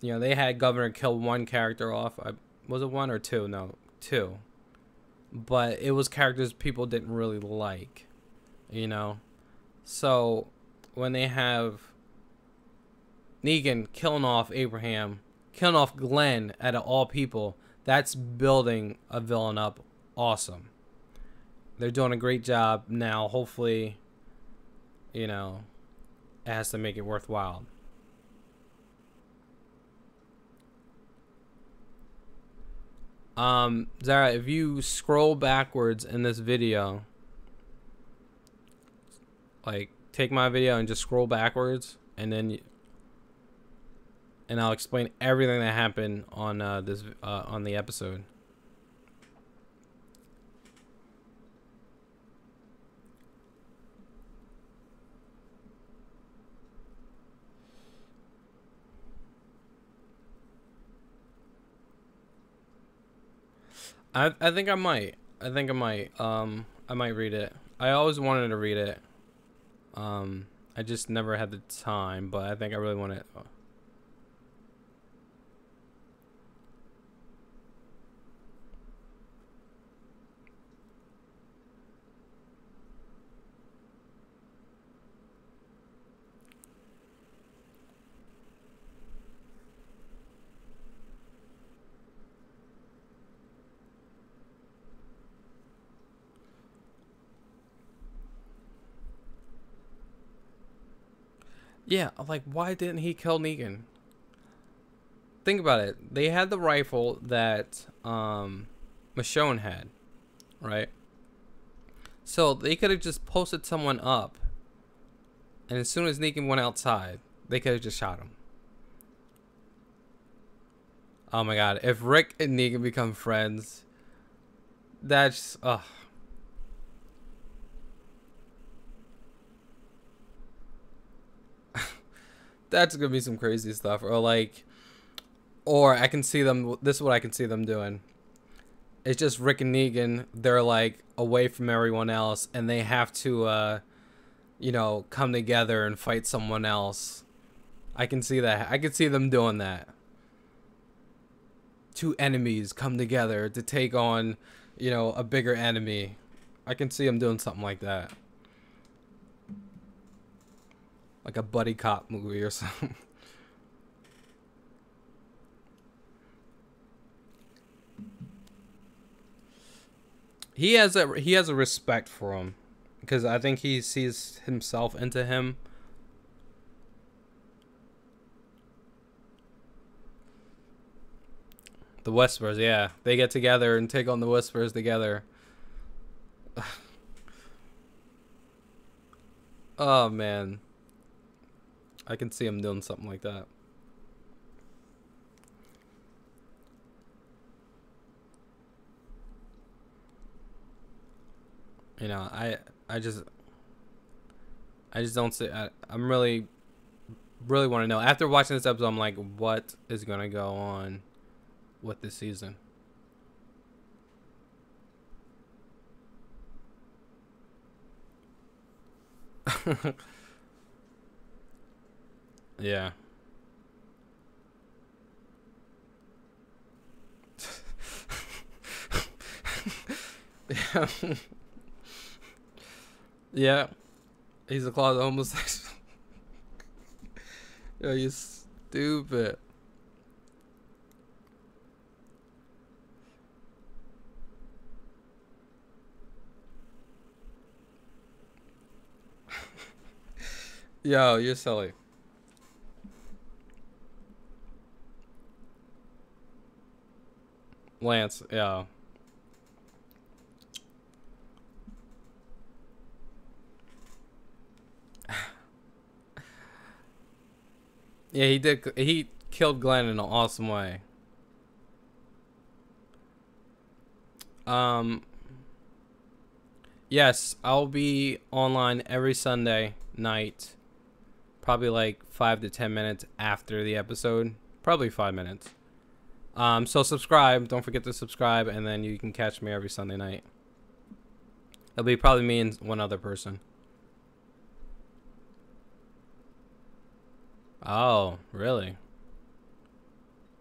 they had Governor kill one character off. Was it one or two? No, two. But it was characters people didn't really like. You know, so when they have Negan killing off Abraham, killing off Glenn out of all people, that's building a villain up awesome. They're doing a great job now. Hopefully, it has to make it worthwhile. Zara, if you scroll backwards in this video, like take my video and just scroll backwards, and then I'll explain everything that happened on on the episode. I think I might. I might read it. I always wanted to read it. I just never had the time, but I think I really want it. Yeah, like, why didn't he kill Negan? Think about it. They had the rifle that Michonne had, right? So they could have just posted someone up, and as soon as Negan went outside, they could have just shot him. Oh my god, if Rick and Negan become friends, that's that's gonna be some crazy stuff. Or I can see them, this is what I can see them doing. It's just Rick and Negan, they're like away from everyone else, and they have to come together and fight someone else. I can see that. I can see them doing that. Two enemies come together to take on, a bigger enemy. I can see them doing something like that. Like a buddy cop movie or something. He has a respect for him, because I think he sees himself into him. The Whispers, yeah, they get together and take on the Whispers together. Oh man, I can see him doing something like that. I just don't see. I'm really want to know. After watching this episode, I'm like, what is gonna go on with this season? Yeah. Yeah. Yeah. He's a closet homosexual. Yo, you stupid. Yo, you're silly. Lance, yeah. Yeah, he did. He killed Glenn in an awesome way. Yes, I'll be online every Sunday night. Probably like 5 to 10 minutes after the episode. Probably 5 minutes. So subscribe. Don't forget to subscribe, and then you can catch me every Sunday night. It'll be probably me and one other person. Oh, really?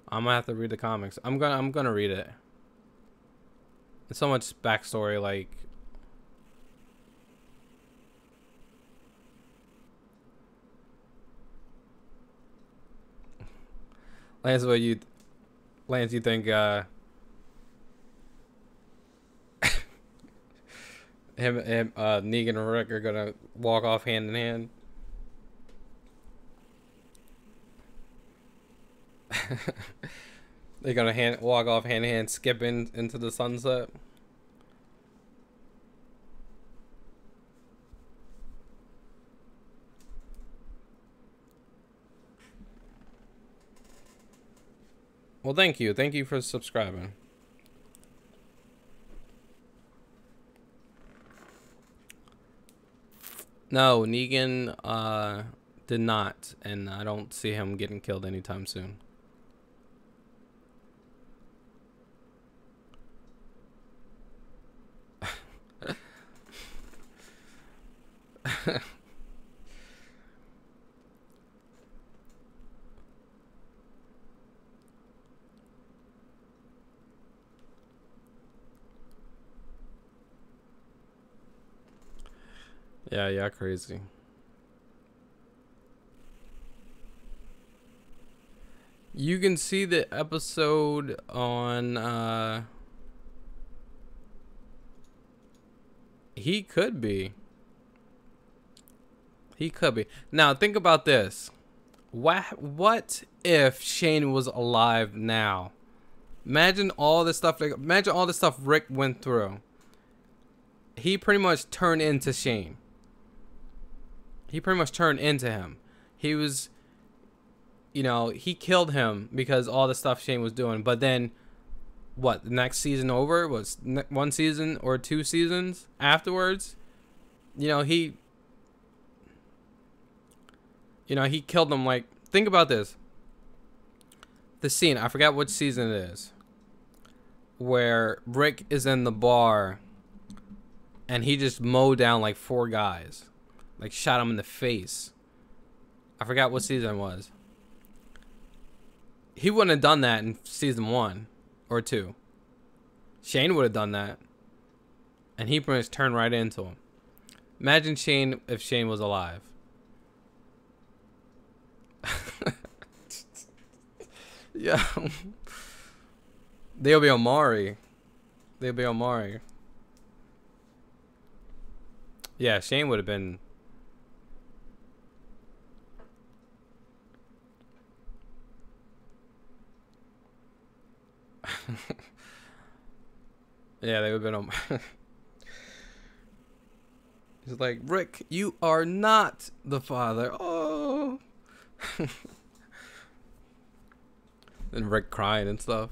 I'm gonna have to read the comics. I'm gonna read it. There's so much backstory, like. Lance, Lance, you think Negan and Rick are gonna walk off hand in hand? They're gonna walk off hand in hand, skipping into the sunset. Well, thank you. Thank you for subscribing. No, Negan did not, and I don't see him getting killed anytime soon. Yeah, crazy. You can see the episode on he could be. He could be. Now think about this. What if Shane was alive now? Imagine all the stuff Rick went through. He pretty much turned into Shane. He pretty much turned into him. He was, you know, he killed him because all the stuff Shane was doing. But then, what, the next season over was one season or 2 seasons afterwards? You know, he killed him. Like, think about this. The scene, I forgot which season it is, where Rick is in the bar and he just mowed down like 4 guys. Like, shot him in the face. I forgot what season it was. He wouldn't have done that in season 1 or 2. Shane would have done that. And he pretty much turned right into him. Imagine Shane if Shane was alive. Yeah. They'll be Omari. Yeah, Shane would have been. Yeah, they would have been. He's like, Rick, you are not the father. Oh. And Rick crying and stuff.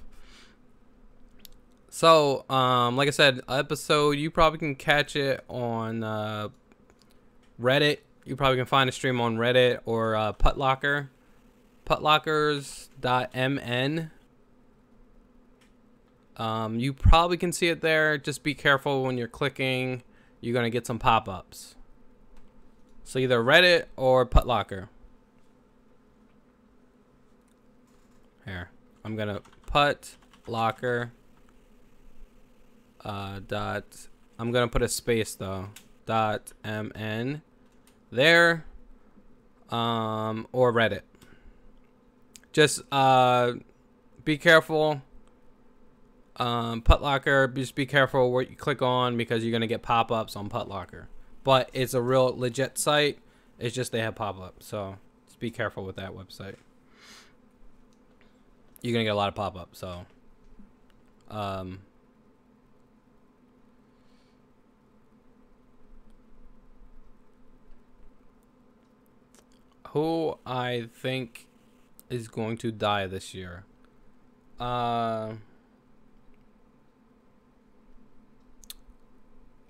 So, like I said, episode, you probably can catch it on Reddit. You probably can find a stream on Reddit or Putlocker. Putlockers.mn. You probably can see it there. Just be careful when you're clicking. You're going to get some pop-ups. So either Reddit or Putlocker. Here. I'm going to Putlocker. I'm going to put a space though. .mn. There. Or Reddit. Just be careful. Putlocker, just be careful what you click on because you're gonna get pop-ups on Putlocker. But it's a real legit site. It's just they have pop-ups, so just be careful with that website. You're gonna get a lot of pop-ups. So, who I think is going to die this year?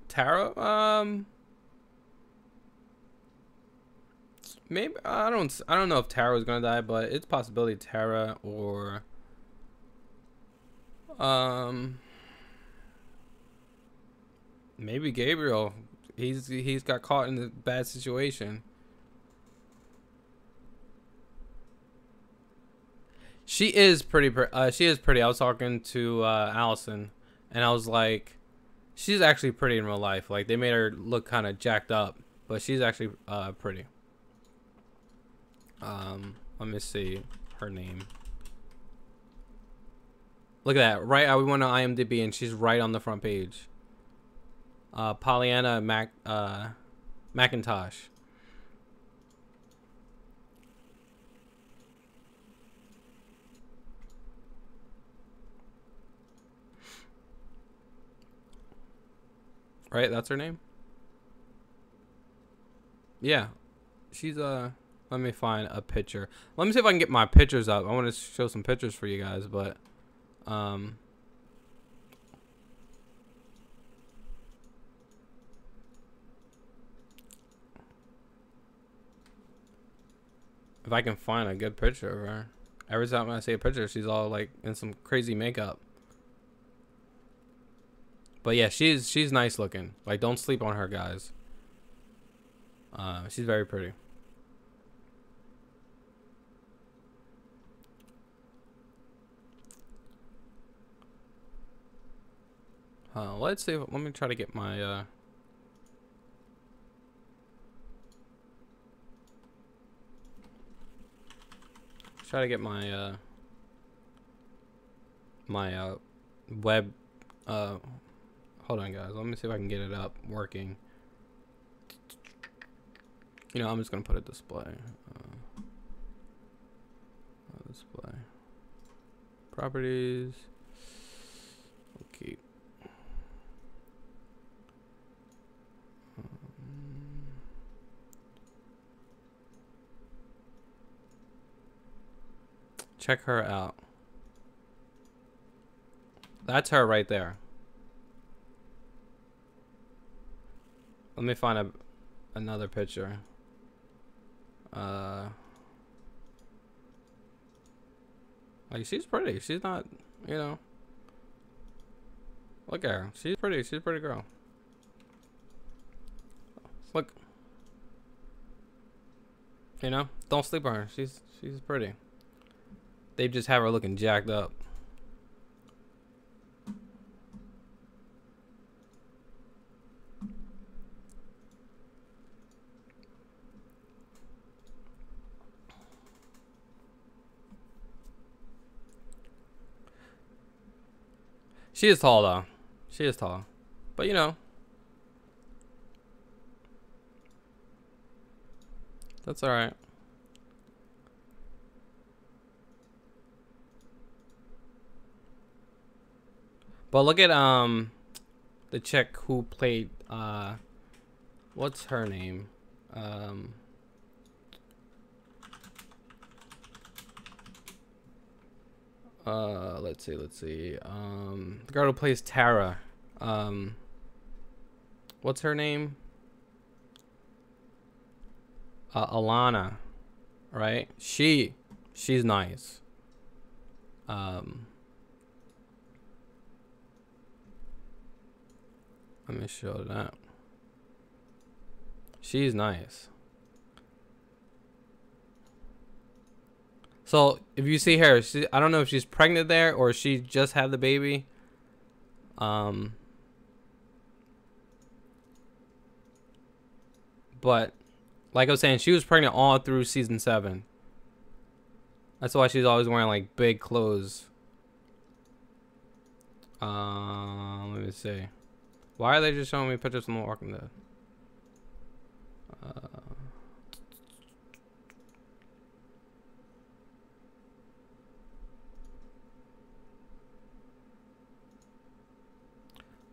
Tara, maybe I don't know if Tara was gonna die, but it's a possibility Tara or Maybe Gabriel. He's got caught in a bad situation. She is pretty. She is pretty. I was talking to Allison, and I was like, she's actually pretty in real life. Like, they made her look kind of jacked up, but she's actually pretty. Let me see her name. Look at that. Right, we went to IMDb, and she's right on the front page. Pollyanna McIntosh. Right, that's her name? Yeah. She's let me find a picture. Let me see if I can get my pictures up. I want to show some pictures for you guys, but if I can find a good picture of her. Every time I see a picture, she's all like in some crazy makeup. But yeah, she's nice looking. Like, don't sleep on her, guys. She's very pretty. Let's see. Let me try to get my my web. Hold on, guys. Let me see if I can get it up working. You know, I'm just gonna put a display. Display. Properties. Okay. Check her out. That's her right there. Let me find another picture. Like, she's pretty. She's not, you know. Look at her. She's pretty. She's a pretty girl. Look. You know, don't sleep on her. She's pretty. They just have her looking jacked up. She is tall, though. She is tall. But, you know. That's alright. But look at, the chick who played, what's her name? Let's see. The girl who plays Tara. What's her name? Alana, right? She's nice. Let me show that. She's nice. So if you see her, I don't know if she's pregnant there or she just had the baby. But like I was saying, she was pregnant all through season 7. That's why she's always wearing like big clothes. Let me see. Why are they just showing me pictures from The Walking Dead?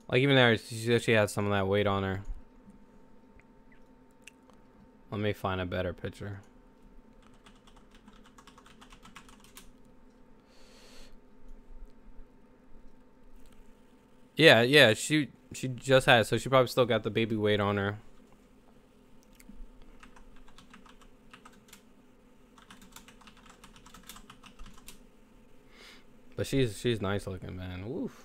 Like, even there, she had some of that weight on her. Let me find a better picture. Yeah, she just had it, so she probably still got the baby weight on her. But she's nice looking, man. Woof.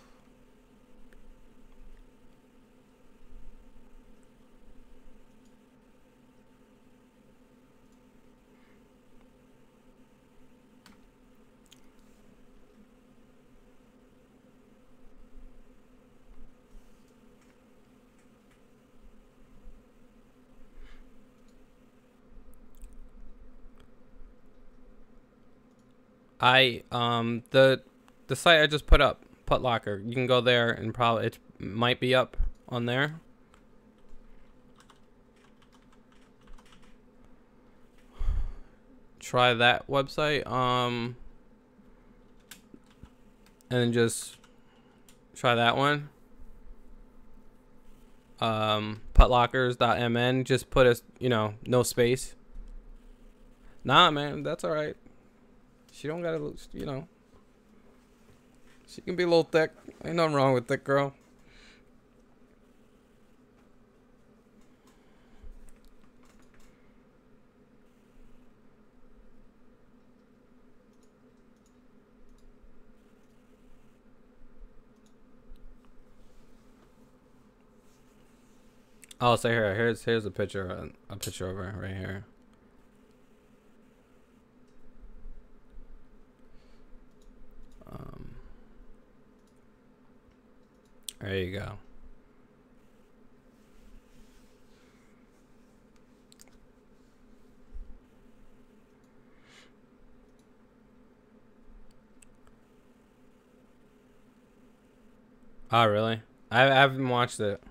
The site I just put up, Putlocker. You can go there and probably it might be up on there. Try that website. And then just try that one. Putlockers.mn. Just put a, no space. Nah, man, that's all right. She don't gotta, she can be a little thick. Ain't nothing wrong with thick girl. Oh, say here. Here's a picture of her right here. There you go. Oh, really? I haven't watched it.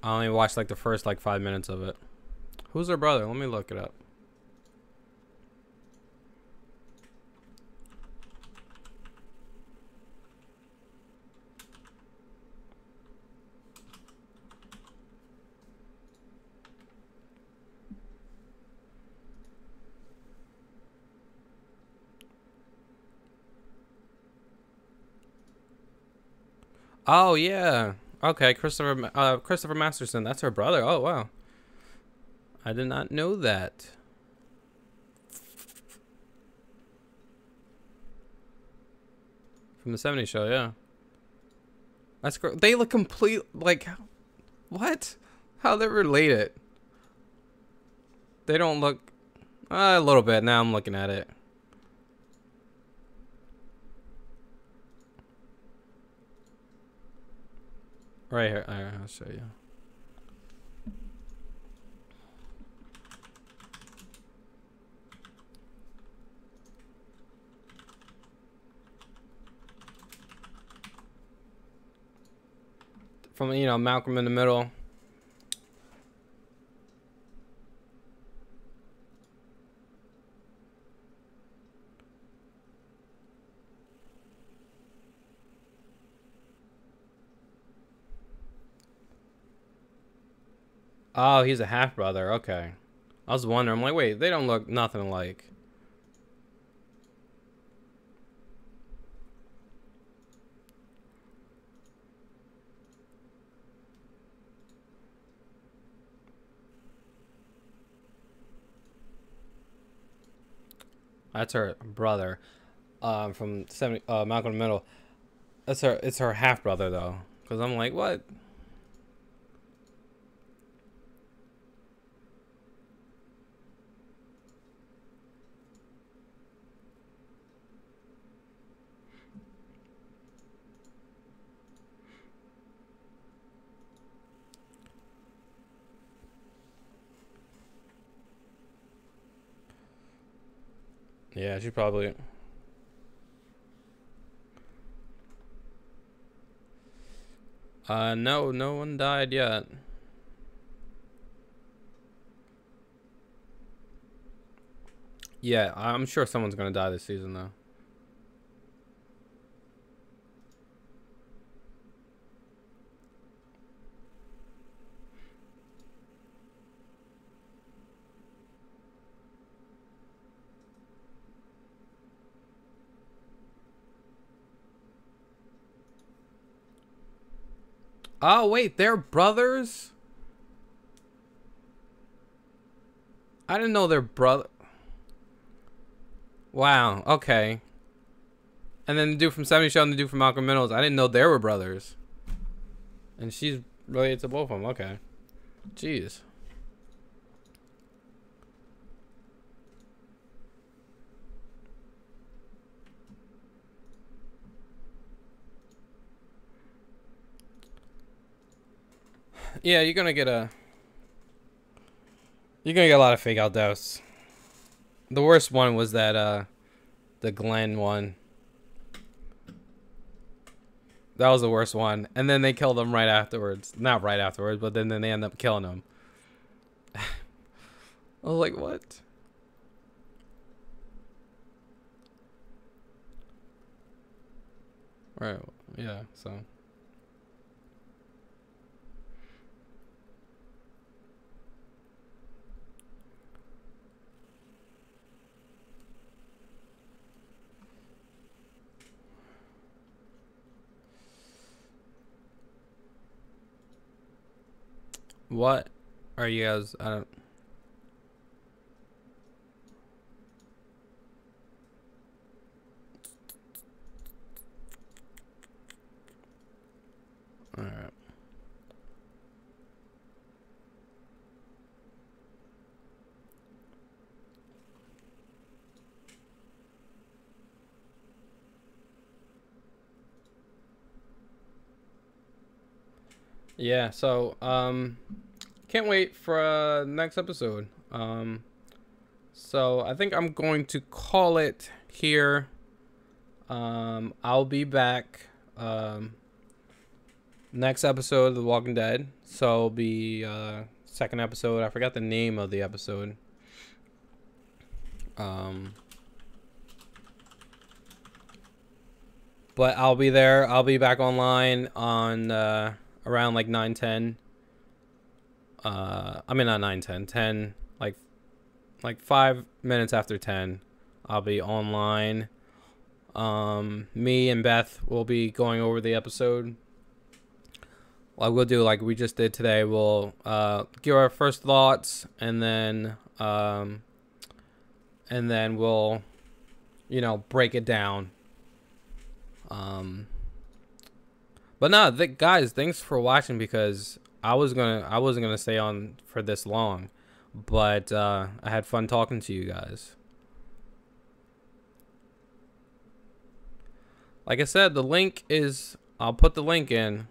I only watched like the first 5 minutes of it. Who's her brother? Let me look it up. Oh yeah. Okay, Christopher Masterson. That's her brother. Oh wow. I did not know that. From the '70s show, yeah. That's great. They look complete what? How they're related? They don't look a little bit. Now I'm looking at it. Right here. I'll show you. From Malcolm in the Middle. Oh, he's a half brother. Okay. I was wondering. I'm like, wait, they don't look nothing alike. That's her brother. From Malcolm in the Middle. It's her half brother though. Cause I'm like, what? Yeah, she probably. No, no one died yet. Yeah, I'm sure someone's gonna die this season though. Oh wait, they're brothers? I didn't know they're brother. Wow, okay. And then the dude from '70s Show and the dude from Malcolm Middles, I didn't know they were brothers. And she's related to both of them, okay. Jeez. Yeah, you're gonna get a... You're gonna get a lot of fake out deaths. The worst one was that the Glenn one. That was the worst one. And then they killed him right afterwards. Not right afterwards, but then they end up killing him. I was like, what? Right. Yeah, so. What are you guys? I don't. All right. Yeah, so can't wait for next episode. So I think I'm going to call it here. I'll be back next episode of The Walking Dead. So it'll be second episode. I forgot the name of the episode. But I'll be there. I'll be back online on around like 9:10. I mean not 9:10, 10 like 5 minutes after 10. I'll be online. Me and Beth will be going over the episode. Like we'll do like we just did today. We'll give our first thoughts and then we'll break it down. But no, guys, thanks for watching because I wasn't gonna stay on for this long, but I had fun talking to you guys. Like I said, the link is, I'll put the link in.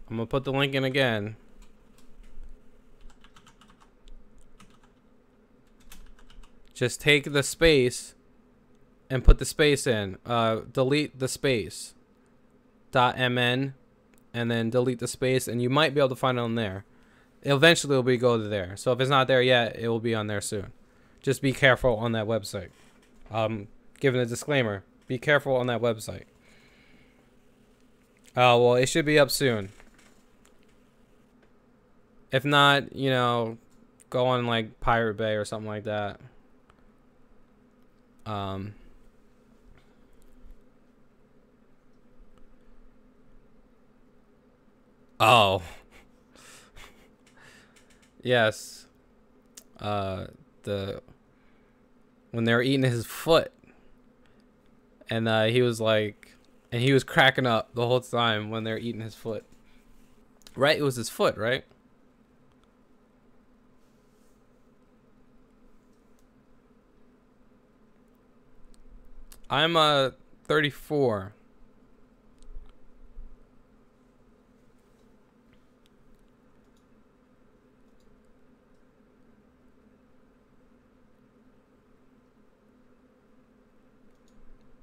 I'm gonna put the link in again. Just take the space and put the space in. Delete the space. .mn and then delete the space, and you might be able to find it on there. Eventually it'll go to there. So if it's not there yet, it will be on there soon. Just be careful on that website. Giving a disclaimer. Be careful on that website. Well, it should be up soon. If not, go on like Pirate Bay or something like that. Oh. Yes. When they were eating his foot. And he was like, and he was cracking up the whole time when they were eating his foot. Right? It was his foot, right? I'm 34.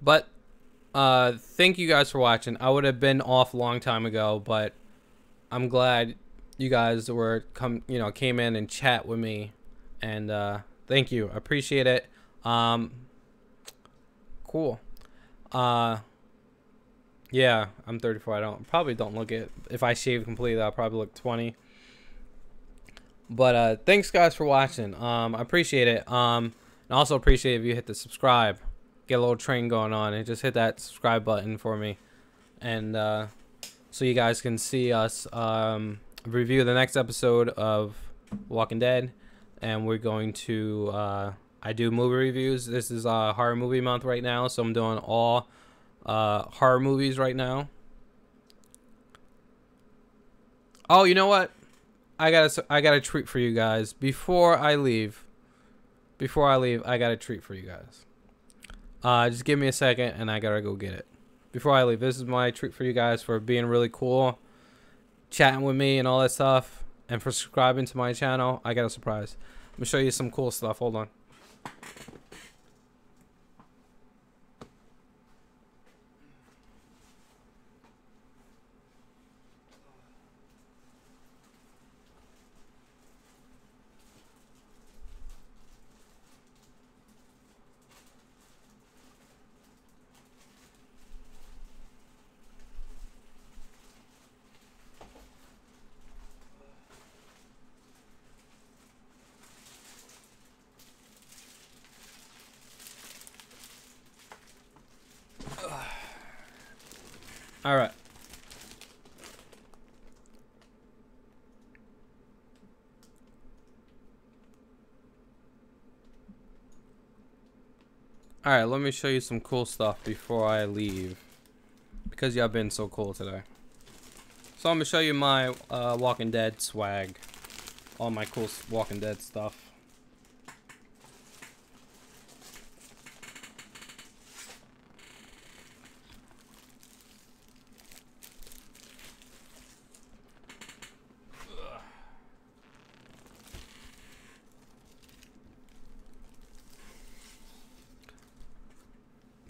But thank you guys for watching. I would have been off a long time ago, but I'm glad you guys came in and chat with me, and thank you. I appreciate it. Cool. Yeah, I'm 34. I probably don't look it. If I shave completely, I'll probably look 20. But thanks guys for watching. I appreciate it. And also appreciate if you hit the subscribe. Get a little train going on and just hit that subscribe button for me, and so you guys can see us review the next episode of Walking Dead. And we're going to I do movie reviews. This is horror movie month right now, so I'm doing all horror movies right now. Oh, you know what, I got a treat for you guys before I leave. I got a treat for you guys. Just give me a second and I gotta go get it before I leave. This is my treat for you guys for being really cool, chatting with me and all that stuff. and for subscribing to my channel. I got a surprise. I'm gonna show you some cool stuff. Hold on. All right. All right, let me show you some cool stuff before I leave, because y'all been so cool today. So I'm gonna show you my Walking Dead swag, all my cool Walking Dead stuff.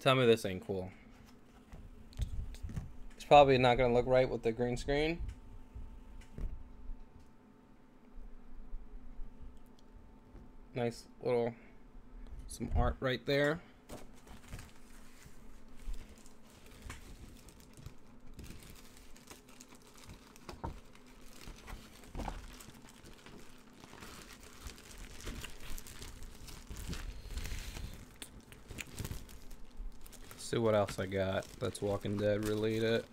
Tell me this ain't cool. It's probably not gonna look right with the green screen. Nice little, some art right there. See what else I got that's Walking Dead related.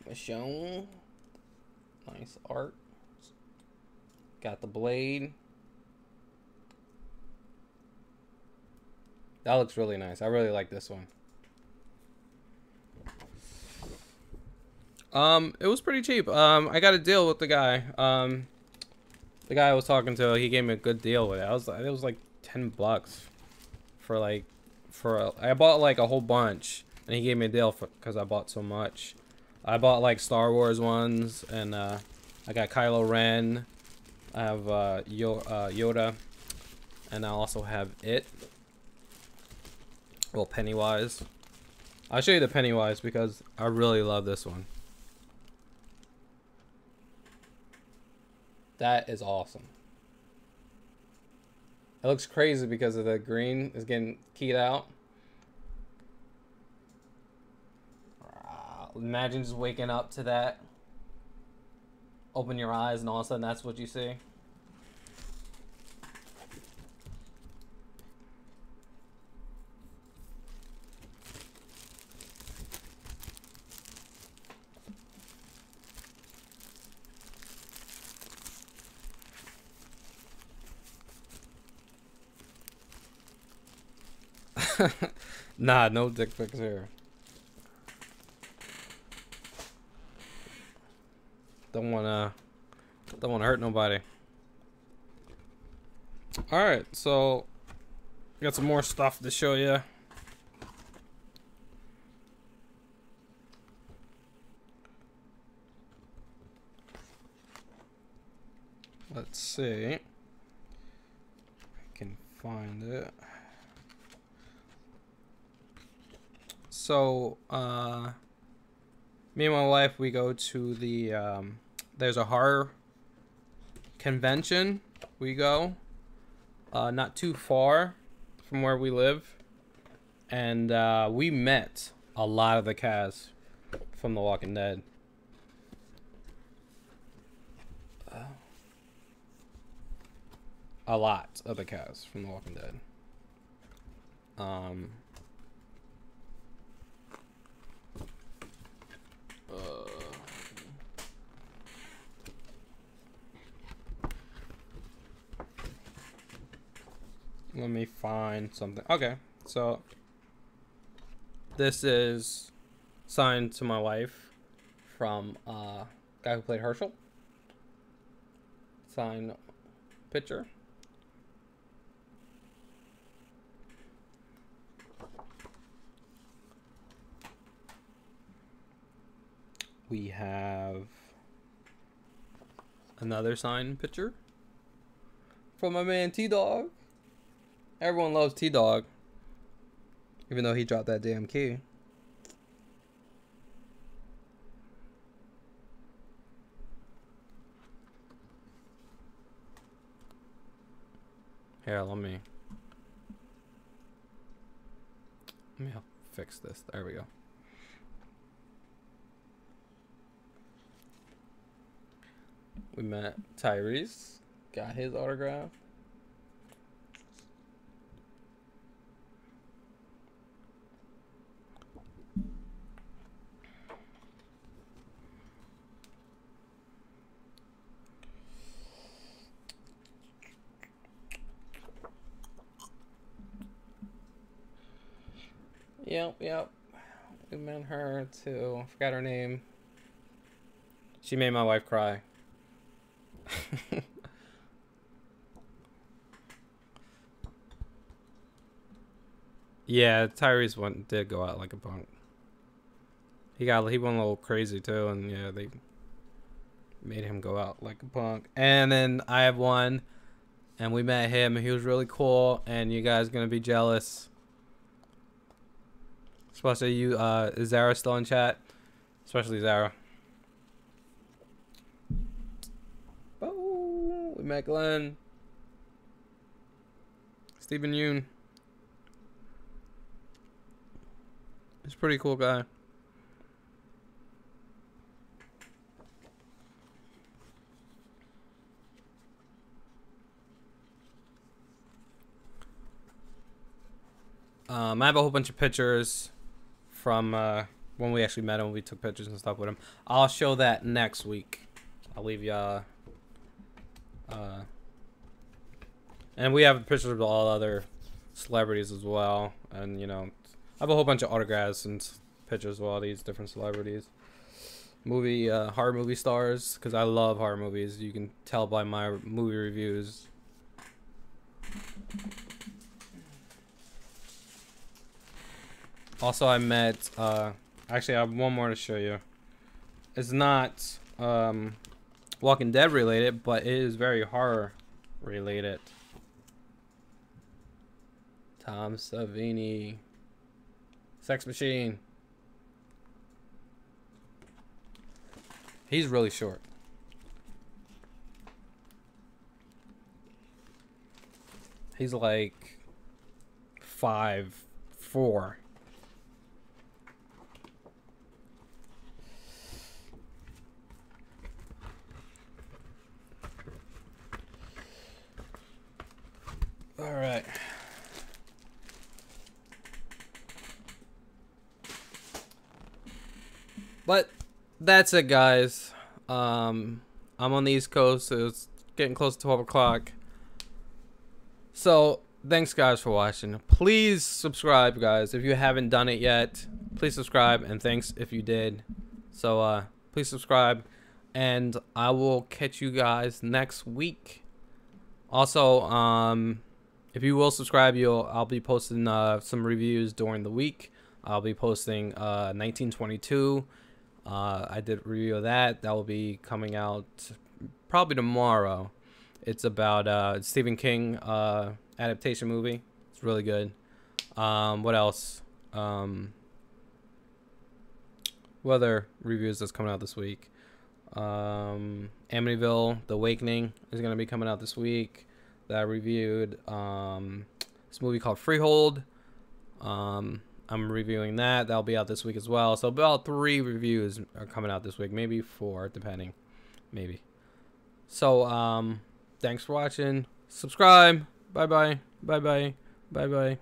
Michonne. Nice art. Got the blade. That looks really nice. I really like this one. It was pretty cheap. I got a deal with the guy. The guy I was talking to, he gave me a good deal with it. It was like $10 for like, I bought like a whole bunch, and he gave me a deal because I bought so much. I bought like Star Wars ones, and I got Kylo Ren. I have Yoda, and I also have it. Well, Pennywise. I'll show you the Pennywise because I really love this one. That is awesome. It looks crazy because of the green is getting keyed out. Imagine just waking up to that. Open your eyes and all of a sudden that's what you see. Nah, no dick pics here. Don't wanna hurt nobody. All right, so got some more stuff to show you. Let's see. I can find it. So, me and my wife, we go to the, there's a horror convention. We go, not too far from where we live. And, we met a lot of the cast from The Walking Dead. A lot of the cast from The Walking Dead. Let me find something. Okay, so this is signed to my wife from guy who played Herschel. Sign picture. we have another signed picture from my man T-Dog. Everyone loves T-Dog, even though he dropped that damn key. Here, let me help fix this. There we go. We met Tyrese, got his autograph. Yep. We met her too. I forgot her name. She made my wife cry. Yeah, Tyrese did go out like a punk. He went a little crazy too, and yeah, they made him go out like a punk. And then I have one, and we met him, and he was really cool, and you guys gonna be jealous. Especially you, is Zara still in chat? Especially Zara. Oh, we met Glenn. Stephen Yoon. He's a pretty cool guy. I have a whole bunch of pictures from when we actually met him. We took pictures and stuff with him. I'll show that next week. I'll leave y'all. And we have pictures of all other celebrities as well. And, you know, I have a whole bunch of autographs and pictures of all these different celebrities. Horror movie stars, because I love horror movies. You can tell by my movie reviews. Also, I met, actually I have one more to show you. It's not Walking Dead related, but it is very horror related. Tom Savini. Sex Machine. He's really short. He's like 5'4". All right. But that's it, guys. I'm on the East Coast, so it's getting close to 12 o'clock. So thanks, guys, for watching. Please subscribe, guys, if you haven't done it yet. Please subscribe, and thanks if you did. So please subscribe, and I will catch you guys next week. Also, if you will subscribe, I'll be posting some reviews during the week. I'll be posting 1922. I did a review of that. That will be coming out probably tomorrow. It's about Stephen King adaptation movie. It's really good. What else? What other reviews that's coming out this week? Amityville: The Awakening is going to be coming out this week. That I reviewed. This movie called Freehold. I'm reviewing that. That'll be out this week as well. So about 3 reviews are coming out this week. Maybe 4, depending. Maybe. So, thanks for watching. Subscribe. Bye-bye. Bye-bye. Bye-bye.